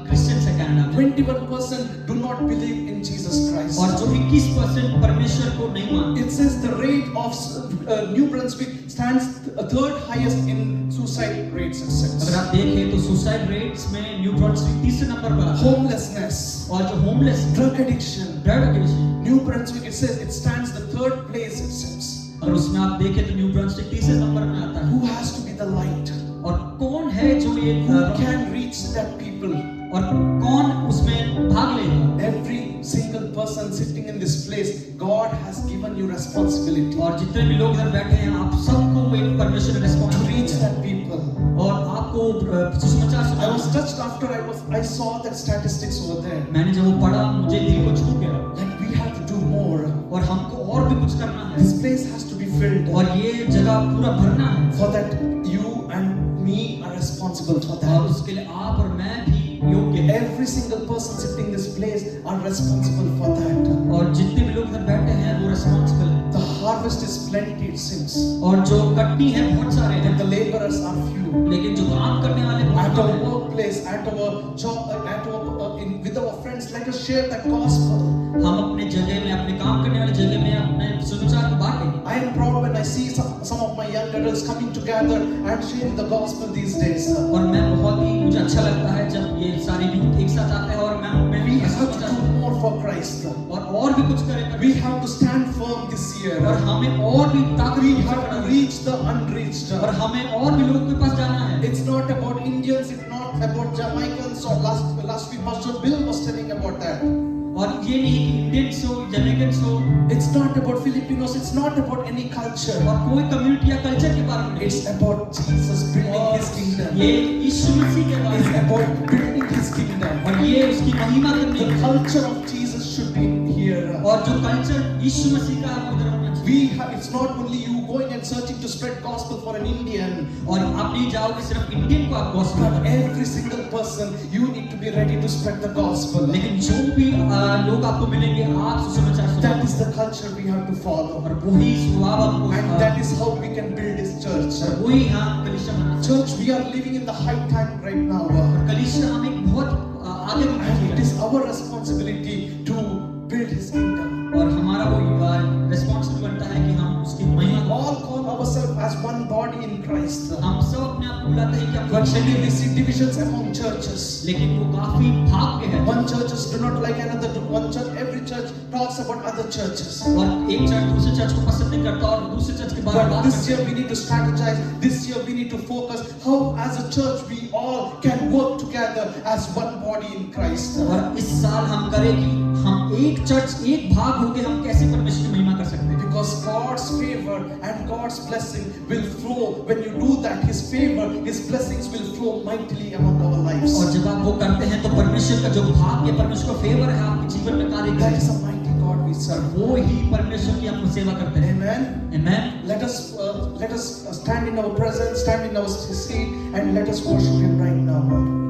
[SPEAKER 1] क्रिश्चियंस है कनाडा में।
[SPEAKER 2] 21% do not believe in Jesus Christ.
[SPEAKER 1] और जो 21% परमेश्वर को नहीं मानते।
[SPEAKER 2] It says the rate of New Brunswick stands third highest in suicide rates.
[SPEAKER 1] अगर आप देखें तो सुसाइड रेट्स में न्यू ब्रंसविक तीसरे नंबर पर आता है।
[SPEAKER 2] Homelessness,
[SPEAKER 1] और जो homeless,
[SPEAKER 2] drug addiction,
[SPEAKER 1] drug addiction,
[SPEAKER 2] New Brunswick it says it stands the third place. It says
[SPEAKER 1] और उसमें आप देखें तो न्यू ब्रंसविक तीसरे नंबर में आता है।
[SPEAKER 2] who has to be the light?
[SPEAKER 1] और कौन है जो ये
[SPEAKER 2] Who can reach that people?
[SPEAKER 1] और कौन उसमें भाग लेगा?
[SPEAKER 2] Every single person sitting in this place, God has given you responsibility
[SPEAKER 1] और जितने भी लोग इधर बैठे हैं आप सबको एक परमेश्वर ने
[SPEAKER 2] to
[SPEAKER 1] responsibility
[SPEAKER 2] reach that people.
[SPEAKER 1] और आपको सुसमाचार
[SPEAKER 2] I
[SPEAKER 1] सुनाना
[SPEAKER 2] was
[SPEAKER 1] है।
[SPEAKER 2] touched after I saw that statistics over there.
[SPEAKER 1] मैंने जब वो पढ़ा मुझे दिल को छू गया
[SPEAKER 2] Like we have to do more.
[SPEAKER 1] और हमको और भी कुछ करना है
[SPEAKER 2] This place has to be filled.
[SPEAKER 1] और ये जगह पूरा भरना है
[SPEAKER 2] For that, you and me are responsible for
[SPEAKER 1] और
[SPEAKER 2] that.
[SPEAKER 1] उसके लिए आप और मैं भी योग्य है
[SPEAKER 2] Every single person sitting in this place are responsible for that.
[SPEAKER 1] और जितने भी लोग इधर बैठे हैं वो रिस्पॉन्सिबल है
[SPEAKER 2] The harvest is plenty, it seems,
[SPEAKER 1] और जो कट्टी है बहुत सारे हैं
[SPEAKER 2] but the laborers are few.
[SPEAKER 1] लेकिन जो काम करने वाले बहुत
[SPEAKER 2] At
[SPEAKER 1] कम
[SPEAKER 2] our
[SPEAKER 1] हैं।
[SPEAKER 2] workplace, at our job, with our friends, let us share that gospel.
[SPEAKER 1] हम अपने जगह में अपने काम करने वाली जगह में अपने सुसमाचार को बांटें
[SPEAKER 2] I am proud when I see some of my young adults coming together and sharing the gospel these days.
[SPEAKER 1] और मैं बहुत ही मुझे अच्छा लगता है जब ये सारे यूथ एक साथ आते हैं और मैं उनमें
[SPEAKER 2] We
[SPEAKER 1] भी
[SPEAKER 2] have to
[SPEAKER 1] सुसमाचार
[SPEAKER 2] do more for Christ.
[SPEAKER 1] और भी कुछ करें
[SPEAKER 2] We have to stand firm this year.
[SPEAKER 1] और हमें और भी ताकत
[SPEAKER 2] We
[SPEAKER 1] से
[SPEAKER 2] have
[SPEAKER 1] खड़ा
[SPEAKER 2] to
[SPEAKER 1] रहना
[SPEAKER 2] reach the unreached.
[SPEAKER 1] है। और हमें और भी लोगों के पास जाना है
[SPEAKER 2] It's not about Indians, it's not about Jamaicans, or last week Pastor Bill was telling about that.
[SPEAKER 1] और ये नहीं कि इंडियंस हो जमैकन्स हो
[SPEAKER 2] It's not about Filipinos, it's not about any culture.
[SPEAKER 1] और कोई कम्युनिटी या कल्चर के बारे में
[SPEAKER 2] It's about Jesus building His kingdom.
[SPEAKER 1] ये यीशु मसीह के बारे
[SPEAKER 2] It's
[SPEAKER 1] में
[SPEAKER 2] about building His kingdom.
[SPEAKER 1] और ये उसकी महिमा करने
[SPEAKER 2] The
[SPEAKER 1] की
[SPEAKER 2] culture of Jesus should be here.
[SPEAKER 1] और जो कल्चर यीशु मसीह का है वो इधर होना चाहिए
[SPEAKER 2] It's not only you going and searching to spread gospel for an Indian,
[SPEAKER 1] और आप नहीं जाओगे सिर्फ इंडियन को आप गॉस्पेल
[SPEAKER 2] but
[SPEAKER 1] करें
[SPEAKER 2] every single person you need to be ready to spread the gospel.
[SPEAKER 1] लेकिन जो भी लोग आपको मिलेंगे आप सुसमाचार
[SPEAKER 2] That
[SPEAKER 1] सुनाओ
[SPEAKER 2] is the culture we have to follow,
[SPEAKER 1] और वही स्वभाव हमको
[SPEAKER 2] and that is how we can build His church.
[SPEAKER 1] और वही हम कलीसिया बना सकते
[SPEAKER 2] Church, we are living in the high time right now,
[SPEAKER 1] हैं और कलीसिया हम एक बहुत आगे बढ़
[SPEAKER 2] and
[SPEAKER 1] चुके
[SPEAKER 2] it
[SPEAKER 1] हैं
[SPEAKER 2] is our responsibility to build His kingdom.
[SPEAKER 1] और हमारा वो रिस्पॉन्सिबल बनता है कि हम उसकी
[SPEAKER 2] We
[SPEAKER 1] महिमा करें।
[SPEAKER 2] all call ourselves as one body in Christ,
[SPEAKER 1] हम सब अपने आप को बुलाते हैं कि हम
[SPEAKER 2] but
[SPEAKER 1] एक शरीर
[SPEAKER 2] we
[SPEAKER 1] हैं,
[SPEAKER 2] see divisions among churches.
[SPEAKER 1] लेकिन वो काफी भाग के हैं
[SPEAKER 2] One churches do not like another. One church, every church talks about other churches.
[SPEAKER 1] और एक चर्च दूसरे चर्च को पसंद नहीं करता और दूसरे चर्च के बारे में
[SPEAKER 2] But
[SPEAKER 1] बात
[SPEAKER 2] this
[SPEAKER 1] करता
[SPEAKER 2] year
[SPEAKER 1] है
[SPEAKER 2] we need to strategize. This year we need to focus how, as a church, we all can work together as one body in Christ.
[SPEAKER 1] और इस साल हम करें कि हम एक चर्च एक भाग होके हम कैसे परमेश्वर की महिमा कर सकते हैं
[SPEAKER 2] Because God's favor and God's blessing will flow. When you do that, His favor, His blessings will flow mightily among our lives.
[SPEAKER 1] और जब आप वो करते हैं तो परमेश्वर का जो भाग या परमेश्वर का फेवर है आपके जीवन में कार्य
[SPEAKER 2] That is
[SPEAKER 1] करेगा
[SPEAKER 2] a mighty God we serve.
[SPEAKER 1] वो ही परमेश्वर की हम सेवा करते हैं
[SPEAKER 2] Amen.
[SPEAKER 1] Amen
[SPEAKER 2] Let us stand in our presence, stand in our seat, and let us worship Him right now.
[SPEAKER 1] Hallelujah.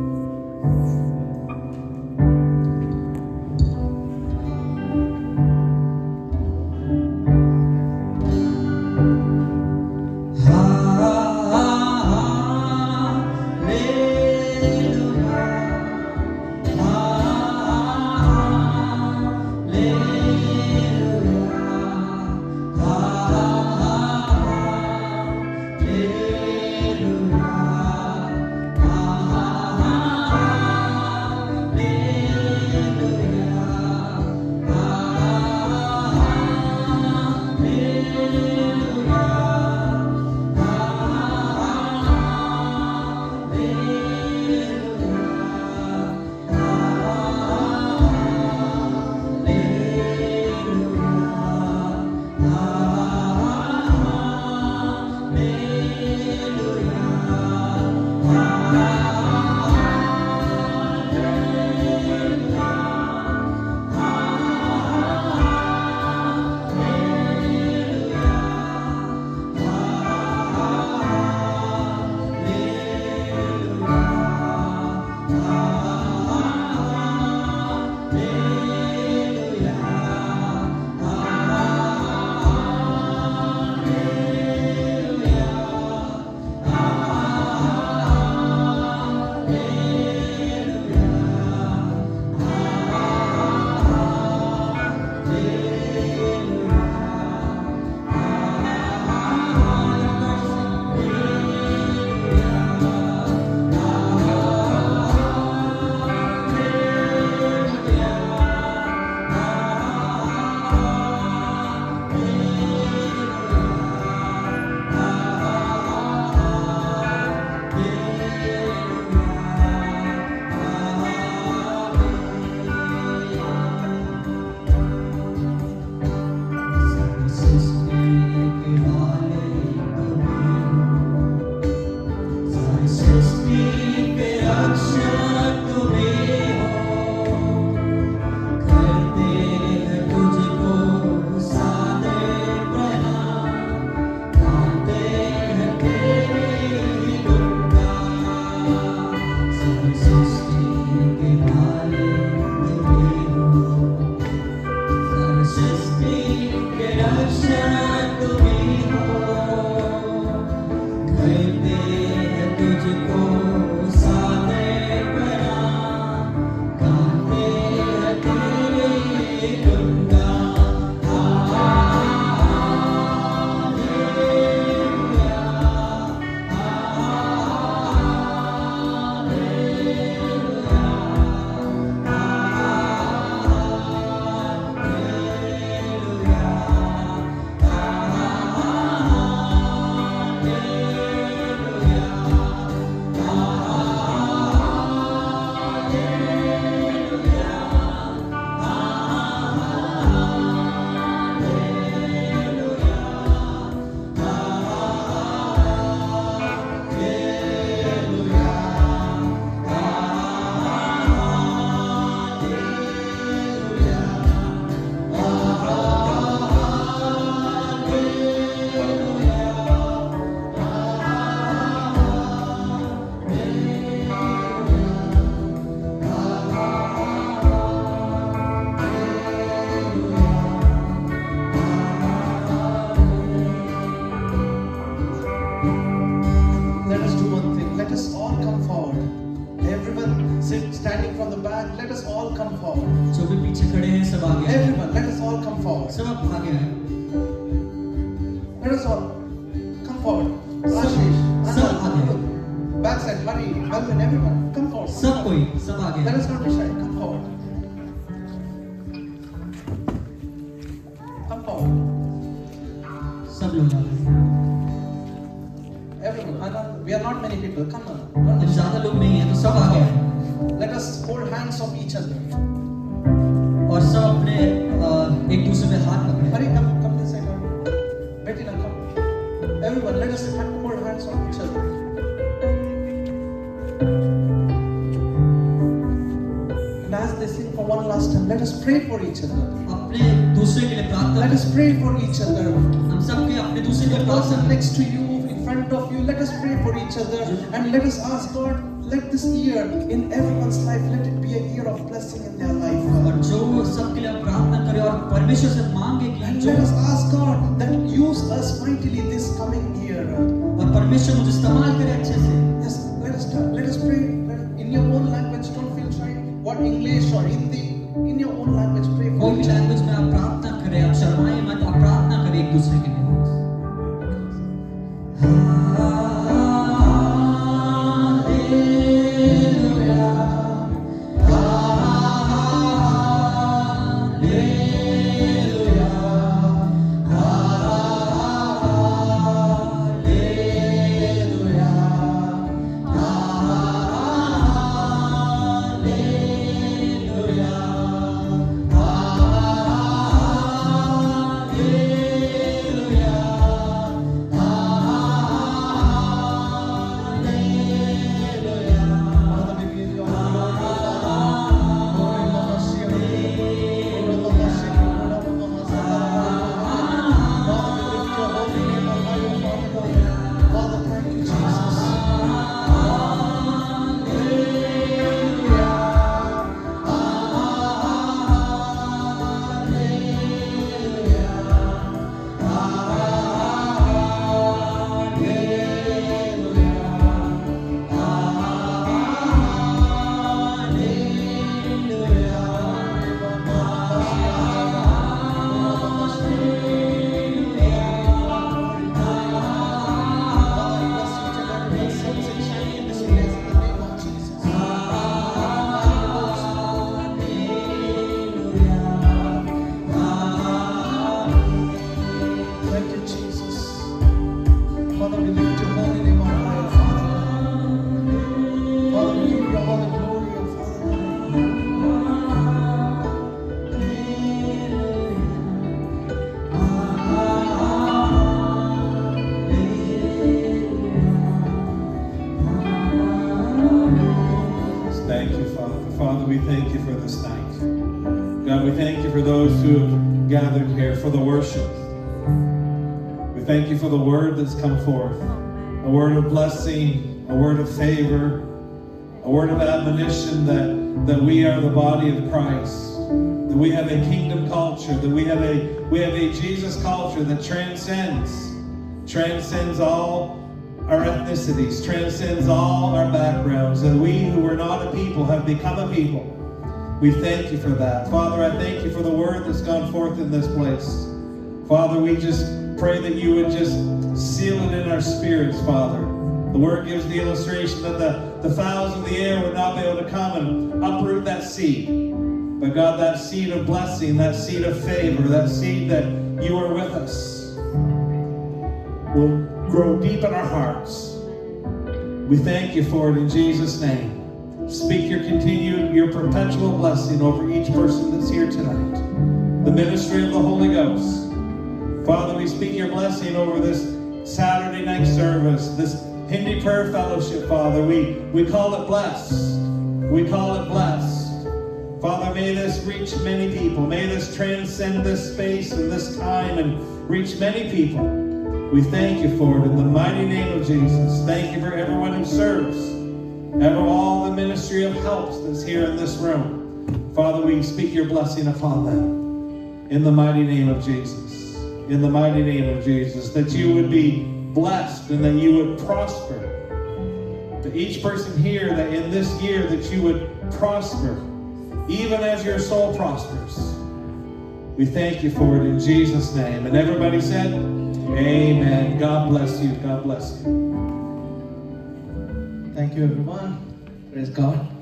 [SPEAKER 2] standing from the back, let us all come forward.
[SPEAKER 1] जो भी पीछे खड़े हैं सब आगे आएं।
[SPEAKER 2] Everyone, let us all come forward.
[SPEAKER 1] सब आप आगे आए।
[SPEAKER 2] Let us all come forward. Ashish,
[SPEAKER 1] सब
[SPEAKER 2] Anand,
[SPEAKER 1] आगे।
[SPEAKER 2] backside, Hari, Alvin, everyone, come forward.
[SPEAKER 1] सब कोई सब आगे
[SPEAKER 2] Let
[SPEAKER 1] आए।
[SPEAKER 2] us not be shy. Come forward. Come forward.
[SPEAKER 1] सब लोग आगे।
[SPEAKER 2] Everyone, Anand, we are not many people. Come on.
[SPEAKER 1] अब ज्यादा लोग नहीं हैं तो सब आगे आए।
[SPEAKER 2] Let us hold hands of each other.
[SPEAKER 1] और सब अपने एक दूसरे पे हाथ पकड़े।
[SPEAKER 2] Hari, come this side. Bettina, come. Everyone, let us hold hands of each other. And as they sing for one last time, let us pray for each other.
[SPEAKER 1] अपने दूसरे के लिए प्रार्थना
[SPEAKER 2] Let us pray for each other.
[SPEAKER 1] हम सब के अपने दूसरे के
[SPEAKER 2] The
[SPEAKER 1] लिए प्रार्थना
[SPEAKER 2] person
[SPEAKER 1] करें।
[SPEAKER 2] next to you, in front of you, let us pray for each other and let us ask God, let this year in everyone's life, let it be a year of blessing in their life.
[SPEAKER 1] और जो सबके लिए हम प्रार्थना करें और परमेश्वर से मांगे कि
[SPEAKER 2] And
[SPEAKER 1] जो
[SPEAKER 2] let us ask God that use us mightily this coming year.
[SPEAKER 1] और परमेश्वर मुझे इस्तेमाल करे अच्छे से।
[SPEAKER 2] Yes, let us pray in your own language. Don't feel shy. What English or Hindi, in your own language, pray for
[SPEAKER 1] कोई भी
[SPEAKER 2] each other.
[SPEAKER 1] Language में आप प्रार्थना करें, आप शर्माए मत, आप प्रार्थना करें एक दूसरे के लिए।
[SPEAKER 3] Gathered here for the worship. We thank you for the word that's come forth, a word of blessing, a word of favor, a word of admonition that we are the body of Christ, that we have a kingdom culture, that we have a Jesus culture that transcends all our ethnicities, transcends all our backgrounds, and we who are not a people have become a people. We thank you for that. Father, I thank you for the word that's gone forth in this place. Father, we just pray that you would just seal it in our spirits, Father. The word gives the illustration that the fowls of the air would not be able to come and uproot that seed. But God, that seed of blessing, that seed of favor, that seed that you are with us will grow deep in our hearts. We thank you for it in Jesus' name. Speak your perpetual blessing over each person that's here tonight. The ministry of the Holy Ghost. Father, we speak your blessing over this Saturday night service, this Hindi prayer fellowship, Father. We call it blessed. We call it blessed. Father, may this reach many people. May this transcend this space and this time and reach many people. We thank you for it in the mighty name of Jesus. Thank you for everyone who serves. All the ministry of helps that's here in this room. Father, we speak your blessing upon them. In the mighty name of Jesus. In the mighty name of Jesus. That you would be blessed and that you would prosper. To each person here, that in this year that you would prosper, even as your soul prospers. We thank you for it in Jesus' name. And everybody said, amen. God bless you. God bless you.
[SPEAKER 2] Thank you, everyone. Praise God.